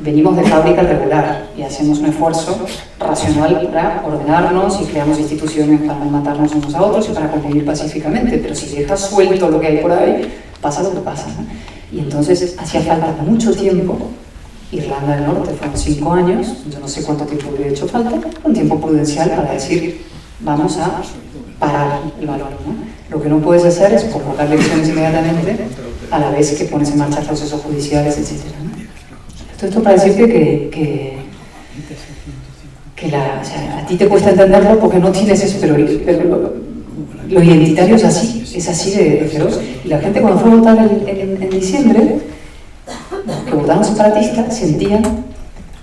venimos de fábrica regular y hacemos un esfuerzo racional para ordenarnos y creamos instituciones para no matarnos unos a otros y para convivir pacíficamente, pero si dejas suelto lo que hay por ahí, pasa lo que pasa, ¿no? Y entonces hacía falta mucho tiempo. Irlanda del Norte fueron 5 años, yo no sé cuánto tiempo hubiera hecho falta, un tiempo prudencial para decir, vamos a parar el valor, ¿no? Lo que no puedes hacer es convocar elecciones inmediatamente a la vez que pones en marcha procesos judiciales, etc., ¿no? Esto para decirte que o sea, a ti te cuesta entenderlo porque no tienes eso, pero lo identitario es así de feroz. Y la gente cuando fue a votar en diciembre, que votaron separatistas, sentían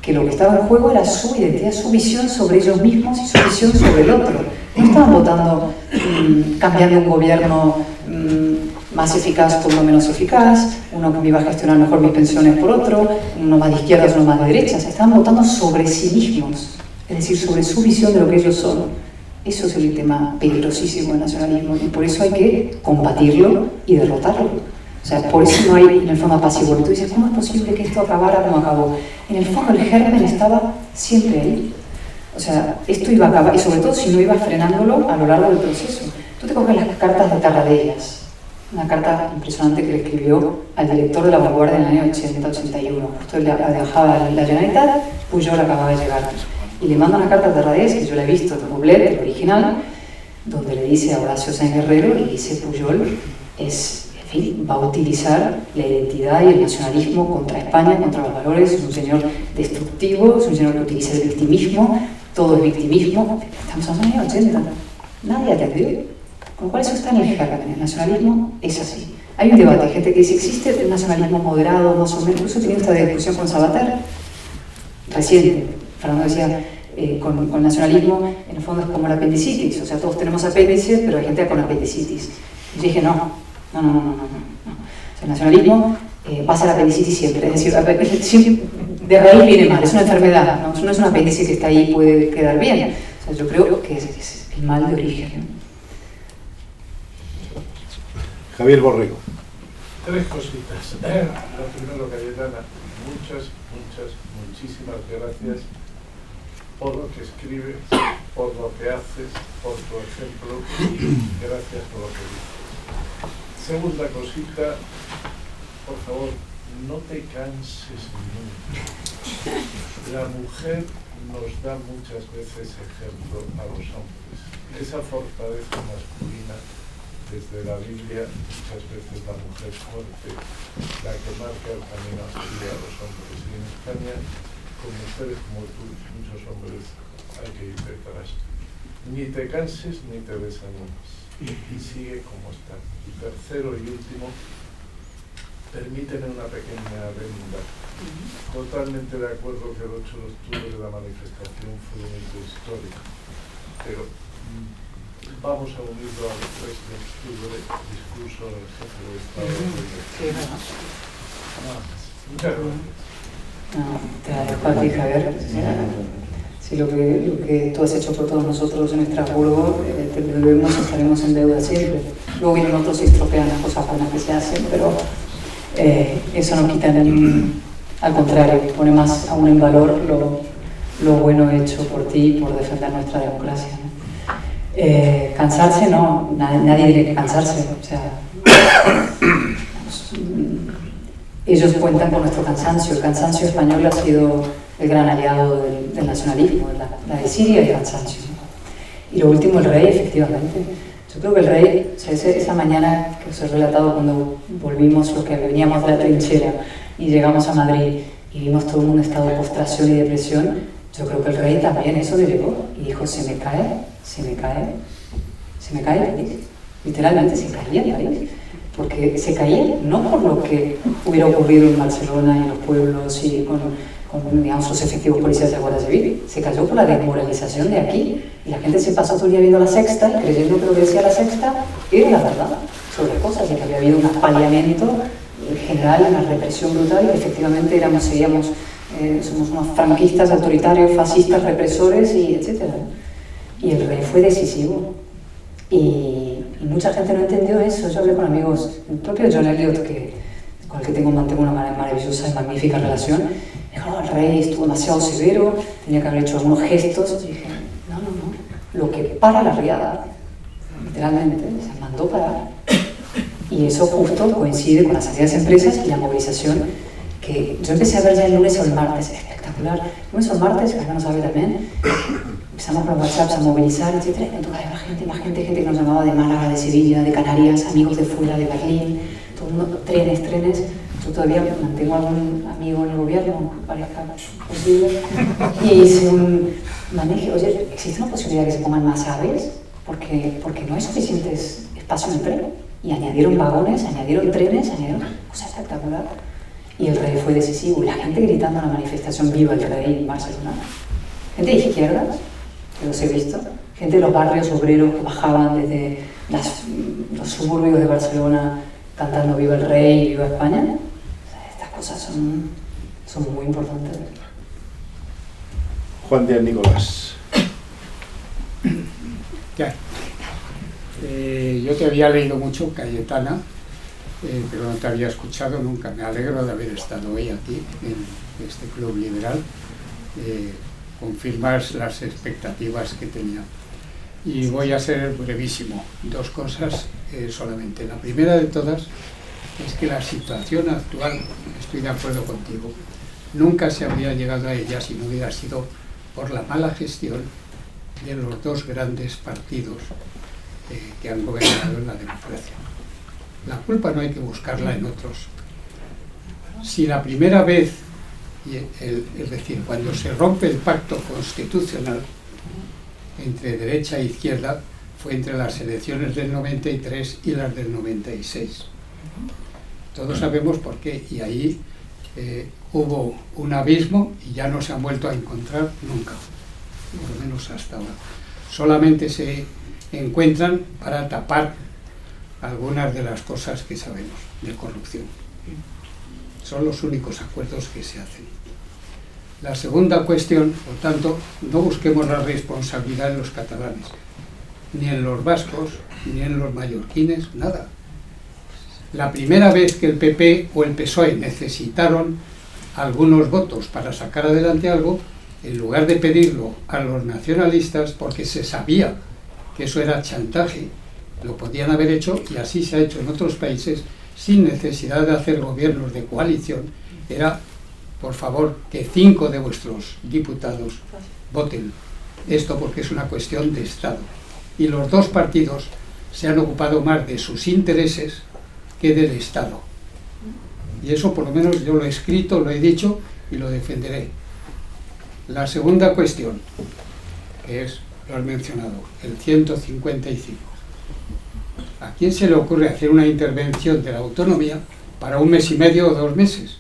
que lo que estaba en juego era su identidad, su visión sobre ellos mismos y su visión sobre el otro. No estaban votando cambiando un gobierno más eficaz por uno menos eficaz, uno que me iba a gestionar mejor mis pensiones por otro, uno más de izquierdas, uno más de derechas. Estaban votando sobre sí mismos, es decir, sobre su visión de lo que ellos son. Eso es el tema peligrosísimo del nacionalismo y por eso hay que combatirlo y derrotarlo. O sea, por eso no hay en el fondo apaciguamiento. Tú dices, ¿cómo es posible que esto acabara como acabó? En el fondo el germen estaba siempre ahí. O sea, esto iba a acabar, y sobre todo si no ibas frenándolo a lo largo del proceso. Tú te coges las cartas de Tarradellas, una carta impresionante que le escribió al director de La Vanguardia en el año 80-81. Justo él dejaba la Generalitat, Pujol acababa de llegar. Y le manda una carta a Tarradellas, que yo la he visto, de Roblet, el original, donde le dice a Horacio Sáenz Guerrero, y dice Pujol, va a utilizar la identidad y el nacionalismo contra España, contra los valores, es un señor destructivo, es un señor que utiliza el victimismo, todo es victimismo. Estamos en los años 80, nadie atendió. Con lo cual eso está en el germen, el nacionalismo es así. Hay un debate, hay gente que dice, ¿existe el nacionalismo moderado, más o menos? Incluso he tenido esta discusión con Sabater, reciente. Fernando decía, con el nacionalismo, en el fondo es como la apendicitis, o sea, todos tenemos apéndice, pero hay gente con apendicitis. Y yo dije, no. O sea, el nacionalismo va a ser apendicitis siempre, es decir, de raíz viene mal, es una enfermedad, no es un apéndice que está ahí y puede quedar bien. O sea, yo creo que es el mal de origen. Javier Borrego. 3 cositas. Lo primero, Cayetana, muchísimas gracias por lo que escribes, por lo que haces, por tu ejemplo y gracias por lo que dices. Segunda cosita, por favor, no te canses nunca. La mujer nos da muchas veces ejemplo a los hombres. Esa fortaleza masculina, desde la Biblia, muchas veces la mujer fuerte, la que marca el camino hacia los hombres. Y en España, con mujeres como tú, muchos hombres hay que ir detrás. Ni te canses ni te desanimes. y sigue como está. Y tercero y último, permíteme una pequeña venda. Totalmente de acuerdo que el 8 de octubre de la manifestación fue un hito histórico, pero vamos a unirlo al 3 de octubre, discurso del jefe de Estado. Muchas gracias. Te agradezco a ti, Javier. Si lo que tú has hecho por todos nosotros en Estrasburgo, te lo debemos, estaremos en deuda siempre. Luego vienen otros y estropean las cosas buenas que se hacen, pero eso no quita al contrario, pone más aún en valor lo bueno hecho por ti por defender nuestra democracia, ¿no? Cansarse, no, nadie tiene que cansarse. O sea, ellos cuentan con nuestro cansancio. El cansancio español ha sido el gran aliado del nacionalismo, la desidia y el cansancio. Y lo último, el rey, efectivamente. Yo creo que el rey, o sea, esa mañana que os he relatado cuando volvimos, los que veníamos de la trinchera y llegamos a Madrid y vimos todo un estado de postración y depresión, yo creo que el rey también eso le llegó y dijo, se me cae el país. Literalmente se caía el país. Porque se caía no por lo que hubiera ocurrido en Barcelona y en los pueblos y con digamos, los efectivos policiales de la Guardia Civil, se cayó por la desmoralización de aquí. Y la gente se pasó todo el día viendo La Sexta y creyendo que lo que decía La Sexta era la verdad sobre cosas y que había habido un apaleamiento general, una represión brutal y que efectivamente somos unos franquistas, autoritarios, fascistas, represores y etc. Y el rey fue decisivo. Y mucha gente no entendió eso. Yo hablé con amigos, el propio John Eliot, con el que mantengo una maravillosa y magnífica relación. Me dijo, no, el rey estuvo demasiado severo, tenía que haber hecho algunos gestos. Y dije, no, lo que para la riada, literalmente, se mandó parar. Y eso justo coincide con las salidas de empresas y la movilización que yo empecé a ver ya el lunes o el martes, espectacular. El lunes o el martes, que no sabe también, empezamos por WhatsApp a movilizar, etc. Entonces había más gente que nos llamaba de Málaga, de Sevilla, de Canarias, amigos de fuera, de Berlín, todo el mundo, trenes. Yo todavía mantengo algún amigo en el gobierno, parezca posible, y hice un manejo. Oye, ¿existe una posibilidad de que se pongan más aves? Porque no hay suficientes espacios en tren. Y añadieron vagones, añadieron trenes, cosa espectacular. Y el rey fue decisivo. Y la gente gritando en la manifestación, ¡viva el rey! En Barcelona. Gente de izquierdas, que los he visto. Gente de los barrios obreros que bajaban desde los suburbios de Barcelona cantando ¡viva el rey! ¡Viva España! O sea, estas cosas son muy importantes. Juan Díaz Nicolás. Ya. Yo te había leído mucho, Cayetana, pero no te había escuchado nunca. Me alegro de haber estado hoy aquí, en este club liberal. Confirmas las expectativas que tenía. Y voy a ser brevísimo. Dos cosas solamente. La primera de todas es que la situación actual, estoy de acuerdo contigo, nunca se habría llegado a ella si no hubiera sido por la mala gestión de los dos grandes partidos que han gobernado en la democracia. La culpa no hay que buscarla en otros. Si la primera vez, es decir, cuando se rompe el pacto constitucional entre derecha e izquierda, fue entre las elecciones del 93 y las del 96. Todos sabemos por qué, y ahí hubo un abismo y ya no se han vuelto a encontrar nunca, por lo menos hasta ahora. Solamente se encuentran para tapar algunas de las cosas que sabemos de corrupción. Son los únicos acuerdos que se hacen. La segunda cuestión, por tanto, no busquemos la responsabilidad en los catalanes, ni en los vascos, ni en los mallorquines, nada. La primera vez que el PP o el PSOE necesitaron algunos votos para sacar adelante algo, en lugar de pedirlo a los nacionalistas, porque se sabía que eso era chantaje, lo podían haber hecho, y así se ha hecho en otros países, sin necesidad de hacer gobiernos de coalición, era, por favor, que 5 de vuestros diputados voten esto porque es una cuestión de Estado. Y los dos partidos se han ocupado más de sus intereses que del Estado. Y eso por lo menos yo lo he escrito, lo he dicho y lo defenderé. La segunda cuestión, que es, lo has mencionado, el 155. ¿A quién se le ocurre hacer una intervención de la autonomía para 1 mes y medio o 2 meses?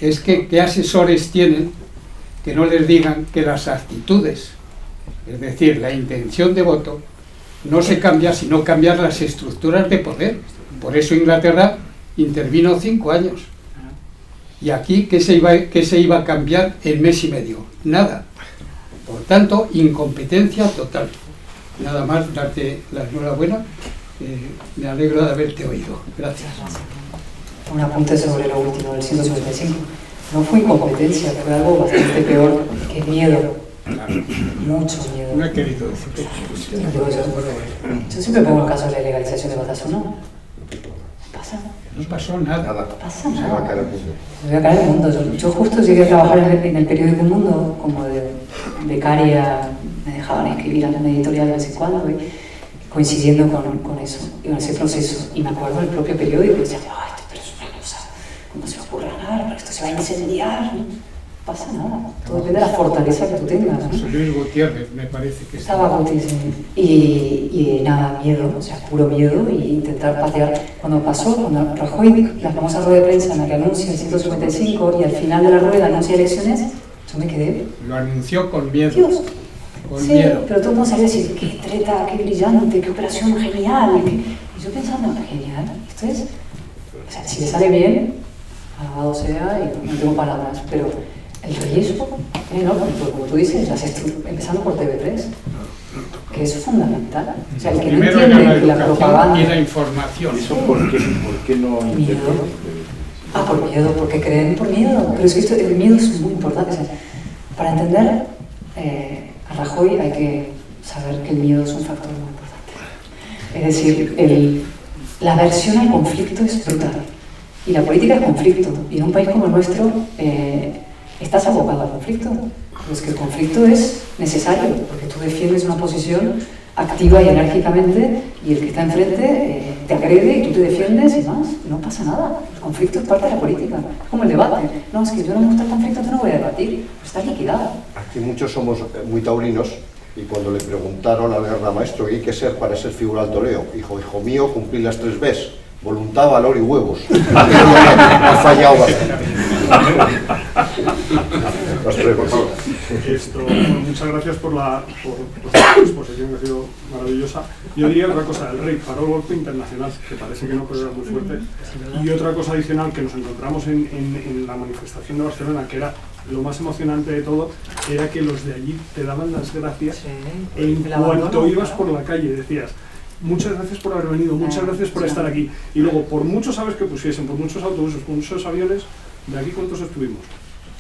Es que ¿qué asesores tienen que no les digan que las actitudes, es decir, la intención de voto, no se cambia sino cambiar las estructuras de poder? Por eso Inglaterra intervino 5 años. Y aquí, ¿qué se iba a cambiar en mes y medio? Nada. Por tanto, incompetencia total. Nada más darte la enhorabuena. Me alegro de haberte oído. Gracias. Un apunte sobre lo último del 155. No fue incompetencia, fue algo bastante peor que miedo. Mucho miedo. No he querido decir. Yo siempre pongo el caso de la legalización de Batasuna. No pasó nada. No pasa Se va a nada. caer el mundo. Se va a caer el mundo. Yo justo llegué a trabajar en el periódico Mundo como de becaria, me dejaban escribir en una editorial de vez en cuando, y coincidiendo con eso, y con ese proceso. Y me acuerdo del propio periódico y decía, ay, pero es una cosa, ¿cómo se me ocurre ganar? Pero esto se va a incendiar. No pasa nada. Todo depende de la fortaleza que tú tengas, ¿no? José Luis Gutiérrez, me parece que Estaba Guti, sí. Y nada, miedo, o sea, puro miedo, y intentar patear. Cuando Rajoy, la famosa rueda de prensa en la que anuncia el 155 y al final de la rueda anuncia elecciones, yo me quedé, lo anunció con miedo. Dios, Con sí, miedo. pero todo el mundo sabía decir, qué treta, qué brillante, qué operación genial. Y yo pensando, genial, esto es, o sea, si le sale bien, alabado sea, y no tengo palabras, pero el riesgo es enorme, porque como tú dices, empezando por TV3, que es fundamental. O sea, el que no Primero era la entiende que la educación propaganda... y la información. ¿Eso por qué no interviene? Por miedo, porque creen por miedo. Pero es que el miedo es muy importante. O sea, para entender a Rajoy hay que saber que el miedo es un factor muy importante. Es decir, la aversión al conflicto es brutal. Y la política es conflicto. Y en un país como el nuestro, estás abocado al conflicto. Pues que el conflicto es necesario, porque tú defiendes una posición activa y enérgicamente, y el que está enfrente te agrede y tú te defiendes y más, no pasa nada. El conflicto es parte de la política, es como el debate. No, es que yo no me gusta el conflicto, yo no voy a debatir, pues está liquidado. Aquí muchos somos muy taurinos y cuando le preguntaron al gran maestro ¿qué hay que ser para ser figura al toreo? Dijo, hijo mío, cumplí las 3 Bs, voluntad, valor y huevos. Ha fallado bastante. Muchas gracias por la exposición, que ha sido maravillosa. Yo diría otra cosa, el rey paró el golpe internacional, que parece que no, pero era muy fuerte. Y otra cosa adicional que nos encontramos en la manifestación de Barcelona, que era lo más emocionante de todo, era que los de allí te daban las gracias en cuanto ibas por la calle, decías, muchas gracias por haber venido, muchas gracias por estar aquí. Y luego, por muchos aves que pusiesen, por muchos autobuses, por muchos aviones, ¿de aquí cuántos estuvimos?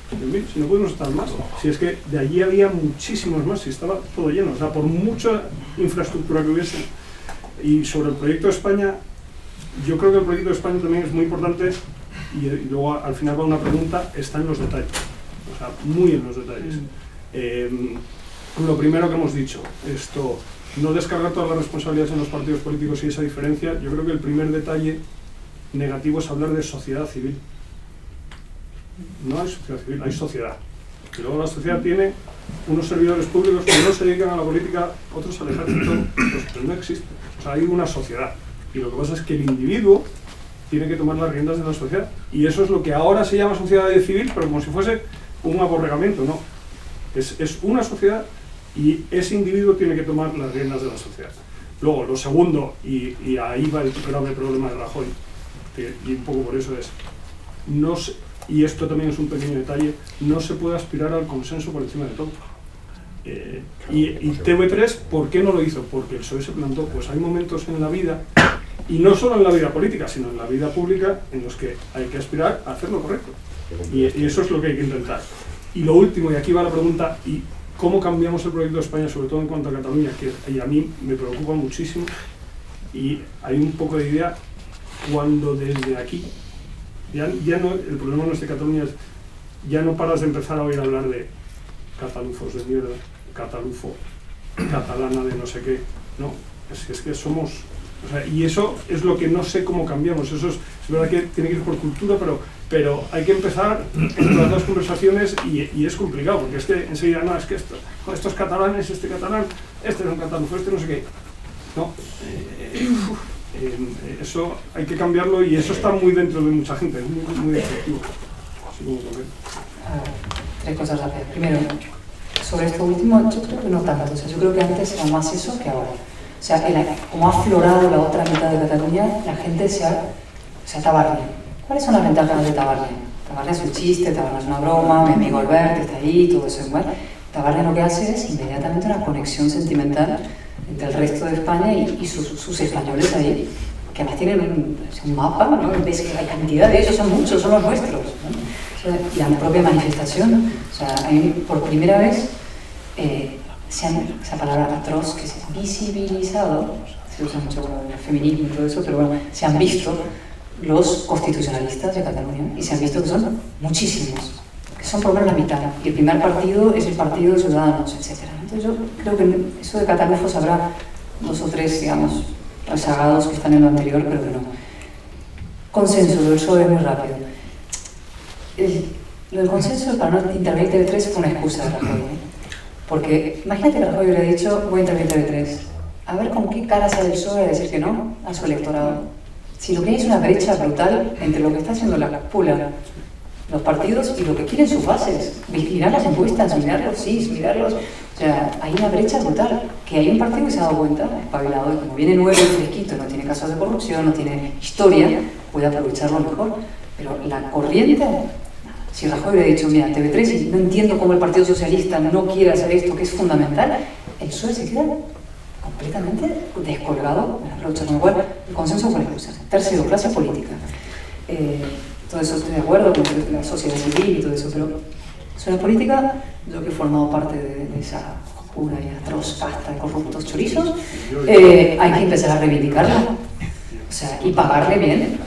Si no podemos estar más. Si es que de allí había muchísimos más, si estaba todo lleno. O sea, por mucha infraestructura que hubiese. Y sobre el proyecto de España, yo creo que el proyecto de España también es muy importante, y luego al final va una pregunta, está en los detalles. O sea, muy en los detalles. Lo primero que hemos dicho, no descargar todas las responsabilidades en los partidos políticos y esa diferencia. Yo creo que el primer detalle negativo es hablar de sociedad civil. No hay sociedad civil, hay sociedad. Y luego la sociedad tiene unos servidores públicos que no se dedican a la política, otros al ejército, pues no existe. O sea, hay una sociedad. Y lo que pasa es que el individuo tiene que tomar las riendas de la sociedad. Y eso es lo que ahora se llama sociedad civil, pero como si fuese un aborregamiento, no. Es una sociedad y ese individuo tiene que tomar las riendas de la sociedad. Luego, lo segundo, y ahí va el grave problema de Rajoy, y un poco por eso es, y esto también es un pequeño detalle, no se puede aspirar al consenso por encima de todo. Y TV3, ¿por qué no lo hizo? Porque el PSOE se plantó, pues hay momentos en la vida, y no solo en la vida política, sino en la vida pública, en los que hay que aspirar a hacer lo correcto. Y eso es lo que hay que intentar. Y lo último, y aquí va la pregunta, ¿y cómo cambiamos el proyecto de España, sobre todo en cuanto a Cataluña? Que a mí me preocupa muchísimo, y hay un poco de idea cuando desde aquí, ya no, el problema no es de Cataluña, ya no paras de empezar a oír hablar de catalufos de mierda, catalufo, catalana de no sé qué, no, es que somos, o sea, y eso es lo que no sé cómo cambiamos. Eso es verdad que tiene que ir por cultura, pero hay que empezar entre las dos conversaciones, y es complicado, porque es que enseguida, no, es que estos catalanes, este catalán, este es un catalufo, este no sé qué. No, eso hay que cambiarlo y eso está muy dentro de mucha gente, es muy efectivo. Tres cosas rápidas. Primero, sobre esto último, yo creo que no tanto. O sea, yo creo que antes era más eso que ahora. O sea, como ha aflorado la otra mitad de Cataluña, la gente se atabarnia. ¿Cuáles son las ventajas de Tabarnia? Tabarnia es un chiste, Tabarnia es una broma, mi amigo Albert está ahí, todo eso es bueno. Tabarnia lo que hace es inmediatamente una conexión sentimental entre el resto de España y sus españoles ahí, que además tienen un mapa, ¿no? Ves que hay cantidad de ellos, son muchos, son los nuestros, ¿no? O sea, y la propia manifestación, o sea, por primera vez esa palabra atroz que se ha visibilizado, se usa mucho con el feminismo y todo eso, pero bueno, se han visto los constitucionalistas de Cataluña y se han visto que son muchísimos, que son por lo menos la mitad, y el primer partido es el Partido de Ciudadanos, etc. Entonces yo creo que eso de catalufos habrá 2 o 3, digamos, rezagados que están en lo anterior, pero que no. Consenso, lo del PSOE es muy rápido. Lo del consenso para no intervenir TV3 fue una excusa de Rajoy, porque imagínate que Rajoy hubiera dicho voy a intervenir TV3, a ver con qué cara sale el PSOE a decir que no a su electorado. Si lo que hay es una brecha brutal entre lo que está haciendo la pula, los partidos y lo que quieren sus bases. Mirar las encuestas, mirar los SIS, mirarlos. O sea, hay una brecha brutal. Que hay un partido que se ha dado cuenta, espabilado, y como viene nuevo y fresquito, no tiene casos de corrupción, no tiene historia, puede aprovecharlo mejor. Pero la corriente, si Rajoy hubiera dicho, mira, TV3, y no entiendo cómo el Partido Socialista no quiere hacer esto, que es fundamental, el PSOE se queda completamente descolgado de las brochas, con lo cual el consenso fue la excusa. Tercero, clase política. Todo eso estoy de acuerdo con la sociedad civil y todo eso, pero sobre la política, yo que he formado parte de esa oscura y atroz casta de corruptos chorizos, hay que empezar a reivindicarla, o sea, y pagarle bien.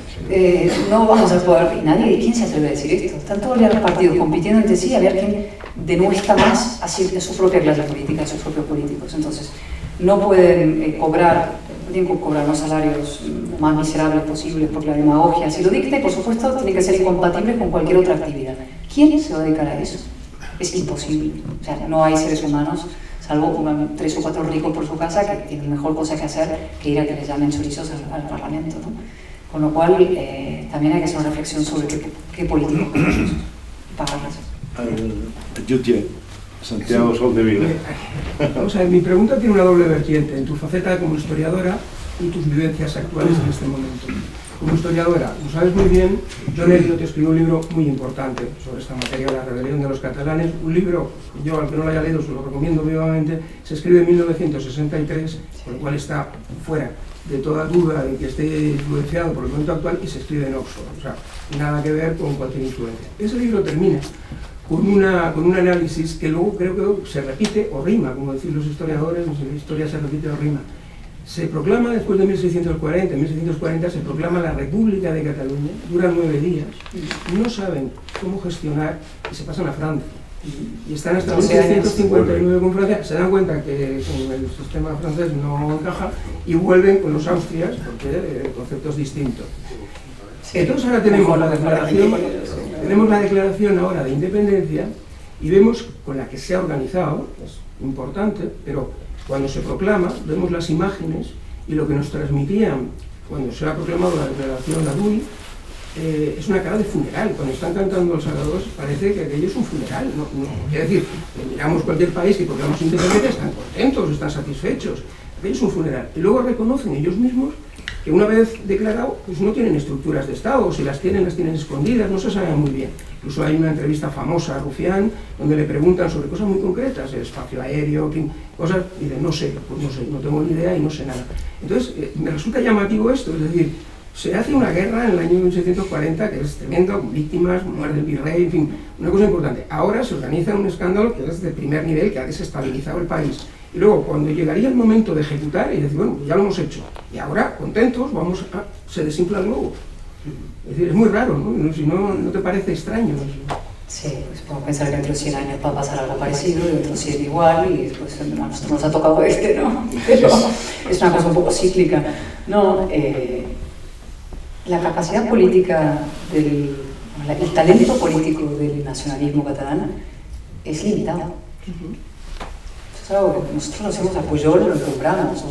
No vamos a poder, y nadie, ¿quién se atreve a decir esto? Están todos los partidos compitiendo entre sí a ver quién denuestra más de su propia clase política, de sus propios políticos. Entonces, no pueden tienen que cobrar los salarios más miserables posibles porque la demagogia así lo dicta y, por supuesto, tiene que ser incompatible con cualquier otra actividad. ¿Quién se va a dedicar a eso? Es imposible. O sea, no hay seres humanos, salvo 3 o 4 ricos por su casa, que tienen mejor cosa que hacer que ir a que les llamen chorizos al Parlamento, ¿no? Con lo cual, también hay que hacer una reflexión sobre qué políticos queremos pagarlas. Yutiel, Santiago Sol de Vida. Vamos a ver, mi pregunta tiene una doble vertiente, en tu faceta como historiadora y tus vivencias actuales en este momento. Como historiadora, lo sabes muy bien, John Eliot escribió un libro muy importante sobre esta materia, La rebelión de los catalanes, un libro, yo al que no lo haya leído se lo recomiendo vivamente, se escribe en 1963, por lo cual está fuera de toda duda de que esté influenciado por el momento actual, y se escribe en Oxford, o sea, nada que ver con cualquier influencia. Ese libro termina con un análisis que luego creo que se repite o rima, como decís los historiadores, la historia se repite o rima. Se proclama después de 1640, en 1640 se proclama la República de Cataluña, dura 9 días, no saben cómo gestionar y se pasan a Francia. Y están hasta 1659 con Francia, se dan cuenta que con el sistema francés no encaja y vuelven con los Austrias porque el concepto es distinto. Entonces ahora tenemos la declaración ahora de independencia y vemos con la que se ha organizado, es importante, pero cuando se proclama vemos las imágenes y lo que nos transmitían cuando se ha proclamado la declaración de Adui es una cara de funeral. Cuando están cantando los sagrados parece que aquello es un funeral. Quiere decir, miramos cualquier país que proclama su independencia, están contentos, están satisfechos. Aquello es un funeral. Y luego reconocen ellos mismos que una vez declarado, pues no tienen estructuras de Estado, o si las tienen escondidas, no se sabe muy bien. Incluso hay una entrevista famosa a Rufián, donde le preguntan sobre cosas muy concretas, el espacio aéreo, cosas, y dice, no sé, no tengo ni idea y no sé nada. Entonces, me resulta llamativo esto, es decir, se hace una guerra en el año 1640 que es tremendo, víctimas, muerte del virrey, en fin, una cosa importante. Ahora se organiza un escándalo que es de primer nivel, que ha desestabilizado el país. Y luego, cuando llegaría el momento de ejecutar, y decir, bueno, ya lo hemos hecho, y ahora, contentos, se desinfla el globo. Es decir, es muy raro, ¿no? Si no te parece extraño eso. Sí, pues podemos pensar que dentro de 100 años va a pasar algo parecido, dentro de 100 igual, y después a nosotros nos ha tocado ¿no? Pero es una cosa un poco cíclica. No, la capacidad política, el talento político del nacionalismo catalán es limitado. es algo que nosotros nos hemos apoyado, lo nombramos,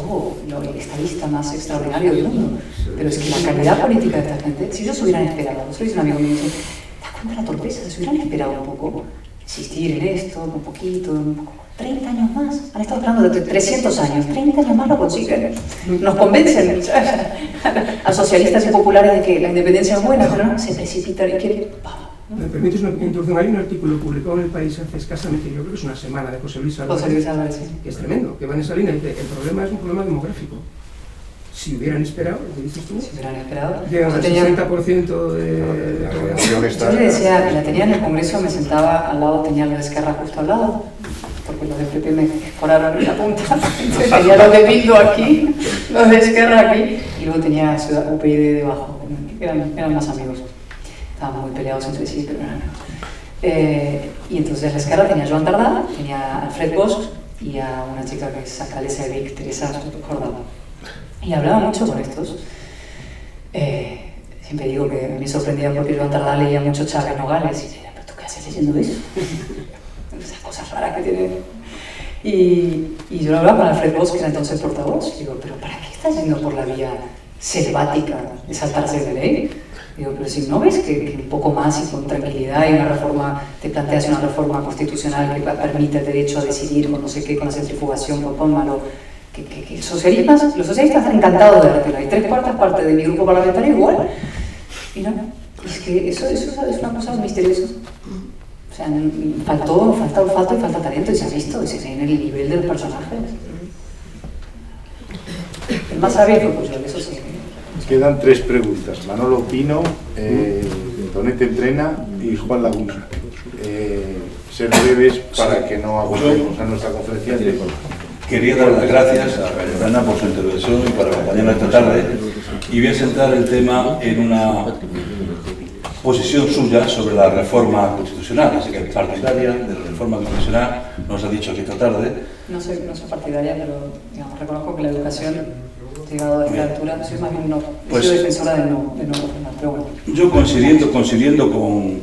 el estadista más extraordinario del mundo. Pero es que la calidad política de esta gente, si ellos se hubieran esperado, sois un amigo mío, me dice, ¿te das cuenta de la torpeza? Se hubieran esperado un poco, insistir en esto, un poquito, 30 años más. Han estado esperando desde 300 años, 30 años más lo consiguen. Nos convencen a socialistas y populares de que la independencia es buena, pero no, se precipitan y quieren, ¡pam! ¿Me permites una pequeña introducción? Hay un artículo publicado en El País hace escasamente, yo creo que es una semana, de José Luis Álvarez, que es tremendo, que va en esa línea y dice, el problema es un problema demográfico. Si hubieran esperado, lo que dices tú, si hubieran esperado, llegan al 60% de la población. Yo le decía, la tenía en el Congreso, me sentaba al lado, tenía los de Esquerra justo al lado, porque los del PP me escoraron en la punta, entonces tenía los de Bildu aquí, los de Esquerra aquí, y luego tenía UPyD debajo, eran más amigos. Estaban muy peleados entre sí, pero eran amigos. Y entonces la Esquerra tenía a Joan Tardá, tenía a Alfred Bosch y a una chica que es alcaldesa de Vic, Teresa Jordà. Y hablaba mucho con estos. Siempre digo que me sorprendía porque Joan Tardá leía mucho Chávez Nogales y decía, ¿pero tú qué haces leyendo eso? Esas cosas raras que tiene. Y yo lo hablaba con Alfred Bosch, que era entonces portavoz. Y digo, ¿pero para qué estás yendo por la vía selvática de saltarse de ley? Digo, pero si no ves que un poco más y con tranquilidad y una reforma, te planteas una reforma constitucional que permite el derecho a decidir con no sé qué, con la centrifugación, con malo, que los socialistas están encantados de dártela, y 3/4 partes de mi grupo parlamentario igual. Y no, es que eso es una cosa misteriosa. O sea, falta olfato y falta talento, y se ha visto, y se ve en el nivel de los personajes. El más sabio fue Pujol, eso sí. Quedan 3 preguntas. Manolo Pino, Tonet Entrena y Juan Laguna. Ser breves para que no agotemos a nuestra conferencia. Quería dar las gracias a Cayetana por su intervención y por acompañarnos esta tarde. Y voy a centrar el tema en una posición suya sobre la reforma constitucional. Así que partidaria de la reforma constitucional nos ha dicho aquí esta tarde. No soy partidaria, pero digamos, reconozco que la educación, llegado a esta altura, soy más bien soy defensora de no reformar, pero bueno. Yo coincidiendo con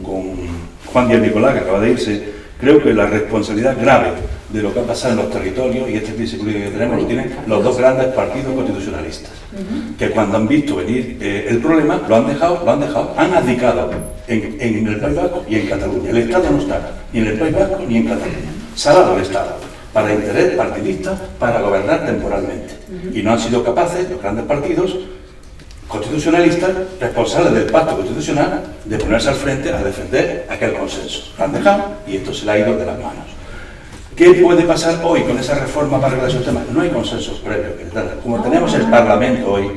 Juan Díaz Nicolás, que acaba de irse, creo que la responsabilidad grave de lo que ha pasado en los territorios y esta crisis política que tenemos lo tienen los 2 grandes partidos constitucionalistas, que cuando han visto venir el problema lo han dejado, han abdicado en el País Vasco y en Cataluña. El Estado no está ni en el País Vasco ni en Cataluña. Salado el Estado para interés partidista, para gobernar temporalmente. Y no han sido capaces los grandes partidos constitucionalistas, responsables del pacto constitucional, de ponerse al frente a defender aquel consenso. Lo han dejado y esto se le ha ido de las manos. ¿Qué puede pasar hoy con esa reforma para arreglar esos temas? No hay consensos previos. Como tenemos el Parlamento hoy,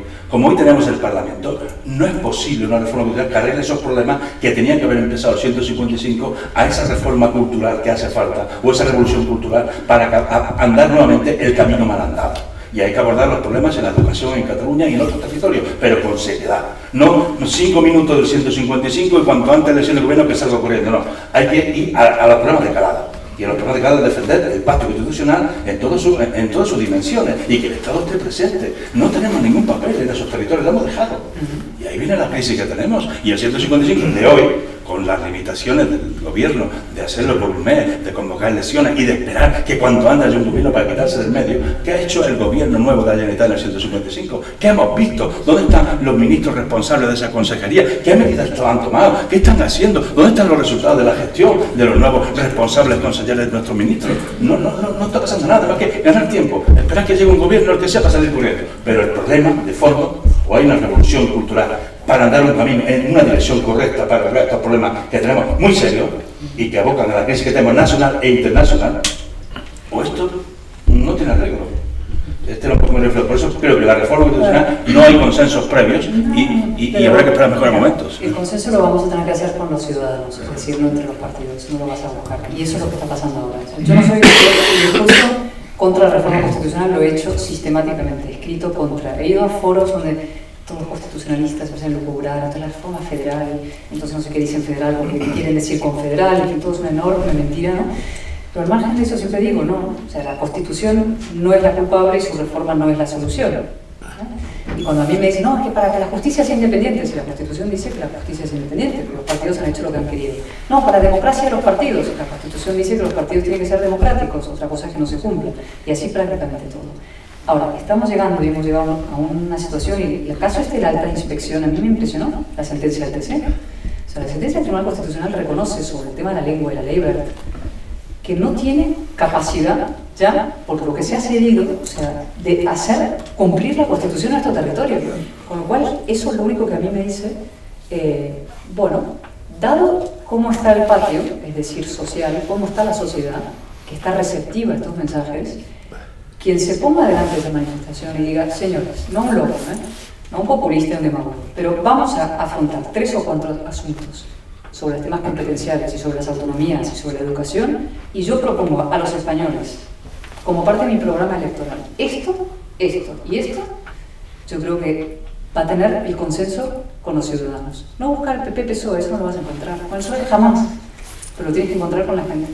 no es posible una reforma cultural que arregle esos problemas que tenían que haber empezado el 155 a esa reforma cultural que hace falta, o esa revolución cultural, para andar nuevamente el camino mal andado. Y hay que abordar los problemas en la educación en Cataluña y en otros territorios, pero con seriedad. No 5 minutos del 155 y cuanto antes elección del gobierno que salga corriendo, no. Hay que ir a los problemas de calado. Y a los problemas de calado es defender el pacto constitucional en todas sus dimensiones y que el Estado esté presente. No tenemos ningún papel en esos territorios, lo hemos dejado. Y ahí viene la crisis que tenemos. Y el 155 de hoy, con las limitaciones del gobierno de hacerlo por un mes, de convocar elecciones y de esperar que cuanto antes haya un gobierno para quitarse del medio, ¿qué ha hecho el gobierno nuevo de la Generalitat en el 155? ¿Qué hemos visto? ¿Dónde están los ministros responsables de esa consejería? ¿Qué medidas han tomado? ¿Qué están haciendo? ¿Dónde están los resultados de la gestión de los nuevos responsables consejeros de nuestros ministros? No está pasando nada, más que ganar tiempo, esperar que llegue un gobierno el que sea para salir corriendo. Pero el problema de fondo, o hay una revolución cultural para andar un camino en una dirección correcta para arreglar estos problemas que tenemos muy serios y que abocan a la crisis que tenemos nacional e internacional, o esto no tiene arreglo. Este era un poco mi reflejo. Por eso creo que la reforma constitucional no hay consensos previos y habrá que esperar mejores momentos. El consenso lo vamos a tener que hacer con los ciudadanos, es decir, no entre los partidos, no lo vas a buscar. Y eso es lo que está pasando ahora. Yo no soy el discurso contra la reforma constitucional, lo he hecho sistemáticamente, he escrito contra. He ido a foros donde todos los constitucionalistas hacen lucubrar, entonces la reforma federal, entonces no sé qué dicen federal porque quieren decir confederal, en fin, todo es una enorme mentira, ¿no? Pero al margen de eso siempre digo, no, o sea, la Constitución no es la culpable y su reforma no es la solución, ¿no? Y cuando a mí me dicen, no, es que para que la justicia sea independiente, si la Constitución dice que la justicia es independiente, porque los partidos han hecho lo que han querido. No, para la democracia de los partidos, la Constitución dice que los partidos tienen que ser democráticos, otra cosa es que no se cumpla. Y así prácticamente todo. Ahora, estamos llegando y hemos llegado a una situación, y el caso de la alta inspección, a mí me impresionó la sentencia del TC. O sea, la sentencia del Tribunal Constitucional reconoce sobre el tema de la lengua y la ley verde que no tiene capacidad ya, por lo que se ha cedido, o sea, de hacer cumplir la Constitución en nuestro territorio. Con lo cual, eso es lo único que a mí me dice, bueno, dado cómo está el patio, es decir, social, cómo está la sociedad, que está receptiva a estos mensajes, quien se ponga delante de esa manifestación y diga, señores, no un loco, no un populista y un demagogo, pero vamos a afrontar 3 o 4 asuntos sobre los temas competenciales y sobre las autonomías y sobre la educación, y yo propongo a los españoles, como parte de mi programa electoral, esto y esto, yo creo que va a tener el consenso con los ciudadanos. No buscar el PP, PSOE, eso no lo vas a encontrar. Con el PSOE jamás, pero lo tienes que encontrar con la gente.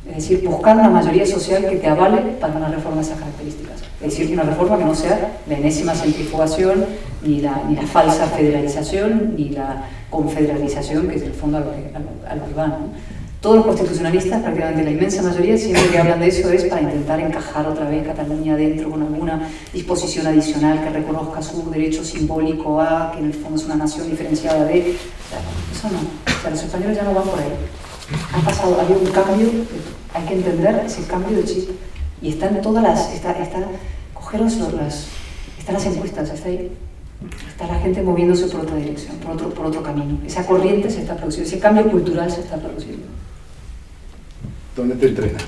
Es decir, buscar una mayoría social que te avale para una reforma de esas características. Es decir, una reforma que no sea la enésima centrifugación, ni la falsa federalización, ni la confederalización, que es el fondo a lo que va, ¿no? Todos los constitucionalistas, prácticamente la inmensa mayoría, siempre que hablan de eso es para intentar encajar otra vez Cataluña dentro con alguna disposición adicional que reconozca su derecho simbólico a, que en el fondo es una nación diferenciada de... O sea, eso no. O sea, los españoles ya no van por ahí. Ha habido un cambio, hay que entender ese cambio de chip. Y están todas las... cogeros están las encuestas, está la gente moviéndose por otra dirección, por otro camino. Esa corriente se está produciendo, ese cambio cultural se está produciendo. ¿Dónde te entrena?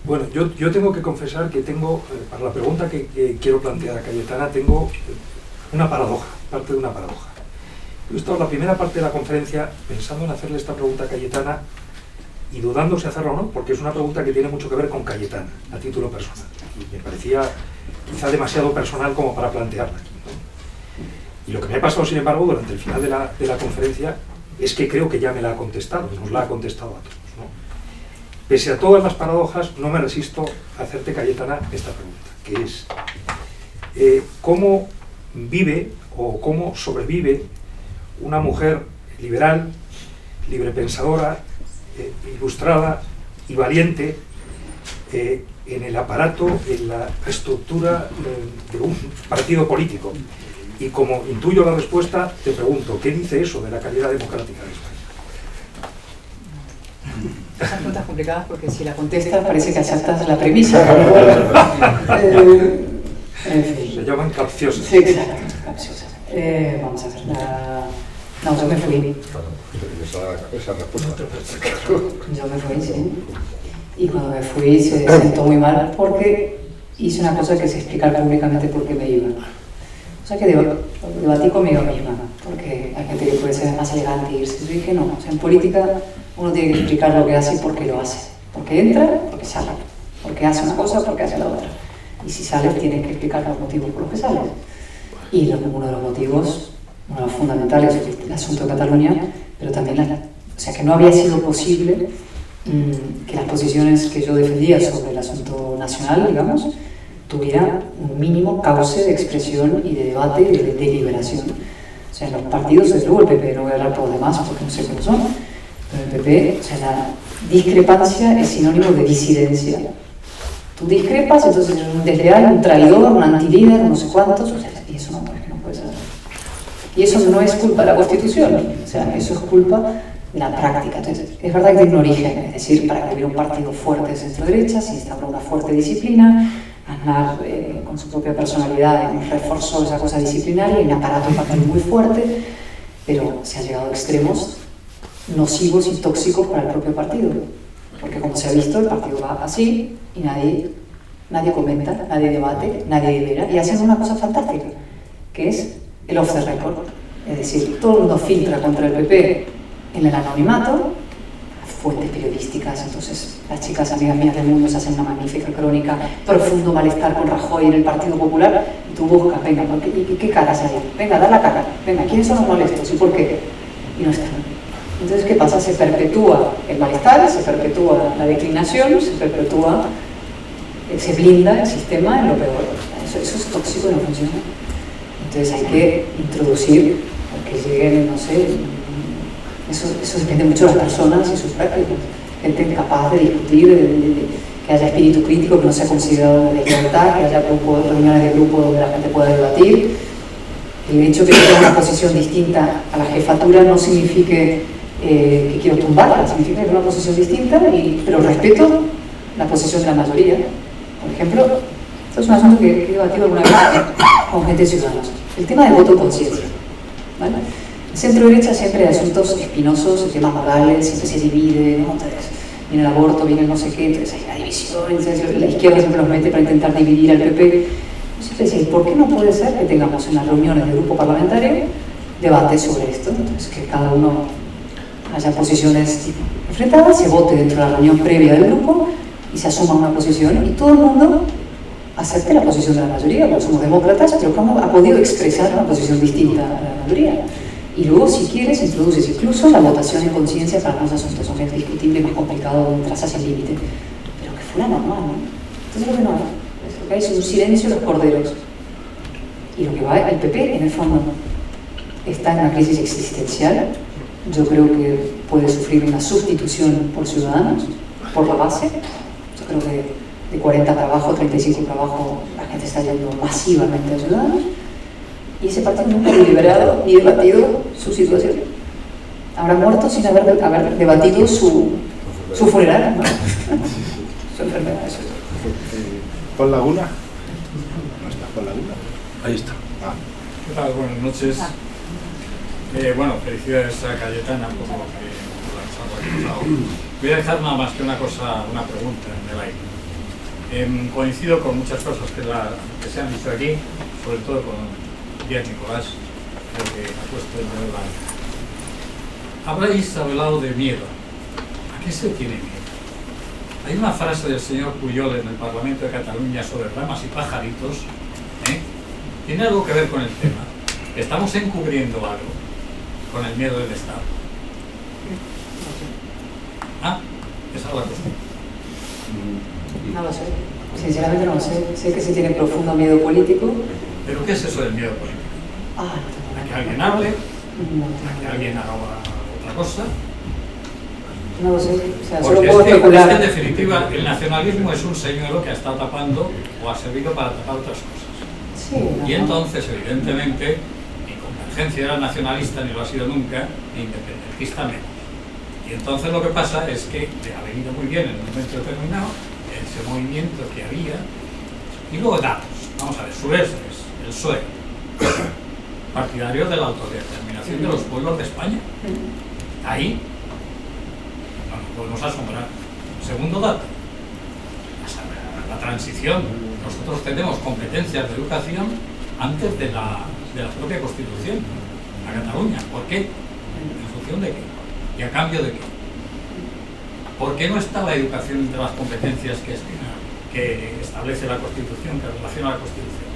Bueno, yo tengo que confesar que tengo, para la pregunta que quiero plantear a Cayetana, tengo una paradoja, parte de una paradoja. Yo he estado la primera parte de la conferencia pensando en hacerle esta pregunta a Cayetana y dudando si hacerla o no, porque es una pregunta que tiene mucho que ver con Cayetana, a título personal. Y me parecía quizá demasiado personal como para plantearla aquí, ¿no? Y lo que me ha pasado, sin embargo, durante el final de la conferencia, es que creo que ya me la ha contestado, nos la ha contestado a todos, ¿no? Pese a todas las paradojas, no me resisto a hacerte, Cayetana, esta pregunta, que es ¿cómo vive o cómo sobrevive una mujer liberal, librepensadora, ilustrada y valiente en el aparato, en la estructura de un partido político? Y como intuyo la respuesta, te pregunto, ¿qué dice eso de la calidad democrática de España? Son preguntas complicadas porque si la contestas parece que aceptas la premisa. En fin. Se llaman capciosas. Sí, exacto, capciosas. Vamos a ver, no, yo me fui. Esa respuesta. Yo me fui, sí. Y cuando me fui se sentó muy mal porque hice una cosa que es explicar públicamente por qué me iba. O sea que debatí conmigo misma, porque hay gente que puede ser más elegante y irse. Yo dije no, o sea, en política uno tiene que explicar lo que hace y por qué lo hace. Porque entra, porque sale. Porque hace una cosa, porque hace la otra. Y si sales, tienes que explicar los motivos por los que sales. Y uno de los motivos, uno de los fundamentales, es el asunto de Cataluña, pero también o sea, que no había sido posible que las posiciones que yo defendía sobre el asunto nacional, digamos, tuviera un mínimo cauce de expresión y de debate y de deliberación. O sea, en los partidos, desde luego el PP, no voy a hablar por los demás porque no sé cómo son, pero el PP, o sea, la discrepancia es sinónimo de disidencia. Tú discrepas, entonces eres un desleal, un traidor, un antilíder, no sé cuántos, o sea, y eso no puede ser. Y eso no es culpa de la Constitución, o sea, eso es culpa de la práctica. Entonces, es verdad que tiene un origen, es decir, para que hubiera un partido fuerte de centro-derecha, se instauró una fuerte disciplina, Aznar con su propia personalidad reforzó esa cosa disciplinaria y un aparato partido muy fuerte, pero se ha llegado a extremos nocivos y tóxicos para el propio partido, porque como se ha visto, el partido va así y nadie comenta, nadie debate, nadie delibera, y hacen una cosa fantástica, que es el off the record, es decir, todo el mundo filtra contra el PP en el anonimato, fuentes periodísticas. Entonces las chicas amigas mías del Mundo se hacen una magnífica crónica, profundo malestar con Rajoy en el Partido Popular, y tú buscas, venga, ¿qué caras hay? Venga, da la cara, venga, ¿quiénes son los molestos y por qué? Y no están. Entonces, ¿qué pasa? Se perpetúa el malestar, se perpetúa la declinación, se blinda el sistema en lo peor. Eso es tóxico. eso no funciona. Entonces hay que introducir, que lleguen, no sé, eso depende mucho de las personas y sus prácticas. Gente capaz de discutir, que haya espíritu crítico, que no sea considerado de libertad, que haya reuniones de grupo donde la gente pueda debatir. El hecho de que tenga una posición distinta a la jefatura no significa que quiero tumbarla, significa que es una posición distinta, pero respeto la posición de la mayoría. Por ejemplo, esto es un asunto que he debatido alguna vez con gente ciudadana. El tema del voto conciencia. ¿Vale? El centro-derecha siempre hay asuntos espinosos, temas morales, siempre se divide, ¿no? Entonces, viene el aborto, viene el no sé qué, entonces hay una división, entonces la izquierda siempre los mete para intentar dividir al PP. Siempre decía, ¿por qué no puede ser que tengamos en las reuniones del grupo parlamentario debates sobre esto? Entonces, que cada uno haya posiciones enfrentadas, se vote dentro de la reunión previa del grupo y se asuma una posición y todo el mundo acepte la posición de la mayoría, porque somos demócratas, pero cómo ha podido expresar una posición distinta a la mayoría. Y luego, si quieres, introduces incluso la votación en conciencia para algunos asuntos, aunque es discutible, más complicado, trazas el límite, pero que fuera normal, ¿no? Entonces lo que no hay, lo que hay es un silencio de los corderos. Y lo que va al PP, en el fondo, está en una crisis existencial. Yo creo que puede sufrir una sustitución por Ciudadanos, por la base. Yo creo que de 40 para abajo, 35 para abajo, la gente está yendo masivamente a Ciudadanos. Y ese partido nunca ha deliberado ni debatido su situación. Habrá muerto sin haber debatido su funeral, ¿no? Su enfermedad, eso. ¿Con Laguna? ¿No está con Laguna? Ahí está. ¿Qué tal? Buenas noches. Bueno, felicidades a Cayetana por lo que nos ha realizado. Voy a dejar nada más que una pregunta en el aire. Coincido con muchas cosas que se han dicho aquí, sobre todo con Díaz Nicolás, creo que ha puesto en el banco. Habréis hablado de miedo. ¿A qué se tiene miedo? Hay una frase del señor Pujol en el Parlamento de Cataluña sobre ramas y pajaritos. Tiene algo que ver con el tema. Estamos encubriendo algo con el miedo del Estado. Esa es la cuestión. No lo sé. Sinceramente no lo sé. Sé que se tiene profundo miedo político. ¿Pero qué es eso del miedo político? ¿A que alguien hable? ¿A que alguien haga otra cosa? No lo sé. O sea, porque solo puedo especular. en definitiva, el nacionalismo es un señuelo que ha estado tapando o ha servido para tapar otras cosas. Sí, y entonces, evidentemente, ni Convergencia era nacionalista, ni lo ha sido nunca, ni independentista menos. Y entonces lo que pasa es que le ha venido muy bien en un momento determinado ese movimiento que había. Y luego datos. Vamos a ver, el PSOE, partidario de la autodeterminación de los pueblos de España. Ahí no nos podemos asombrar. Segundo dato, la transición. Nosotros tenemos competencias de educación antes de la propia Constitución a Cataluña. ¿Por qué? ¿En función de qué? ¿Y a cambio de qué? ¿Por qué no está la educación entre las competencias que establece la Constitución, que relaciona la Constitución?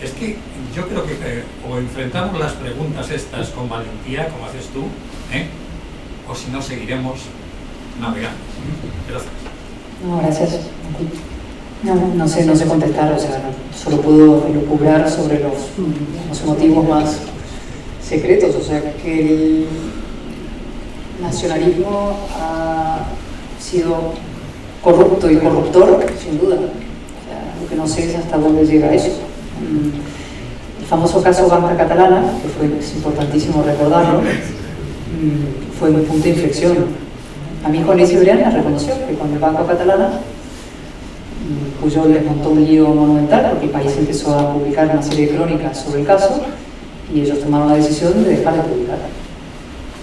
Es que yo creo que o enfrentamos las preguntas estas con valentía, como haces tú, o si no seguiremos navegando. Gracias. No, gracias. No sé contestar, o sea, solo puedo elucubrar sobre los motivos más secretos, o sea, que el nacionalismo ha sido corrupto y corruptor, sin duda. O sea, lo que no sé es hasta dónde llega eso. El famoso caso Banca Catalana, que es importantísimo recordarlo, fue un punto de inflexión. A mí Juan Luis Cibrián reconoció que cuando el Banco Catalana, Pujol les montó un lío monumental porque el país empezó a publicar una serie de crónicas sobre el caso y ellos tomaron la decisión de dejar de publicar.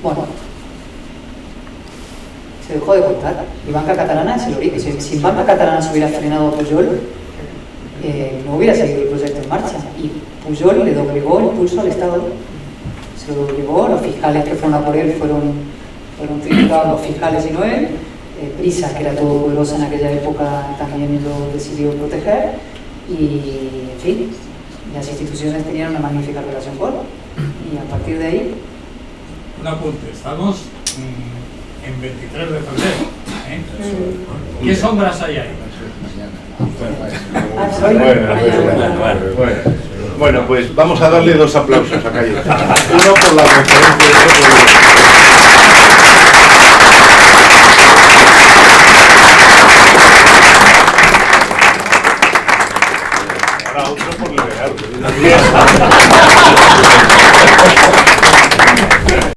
Bueno, se dejó de contar. Y Banca Catalana es el origen. Si Banca Catalana se hubiera frenado a Pujol, no hubiera seguido el proyecto en marcha. Y Pujol le doblegó el pulso al Estado. Se lo doblegó, los fiscales que fueron a por él fueron tributados, los fiscales y no él. Prisa, que era todopoderosa en aquella época, también lo decidió proteger. Y, en fin, las instituciones tenían una magnífica relación con él. Y a partir de ahí... Un apunte. Estamos en 23 de febrero. ¿Qué sombras hay ahí? Bueno, pues vamos a darle 2 aplausos a Cayetana. Uno por la referencia y otro por el... Ahora otro por liberal.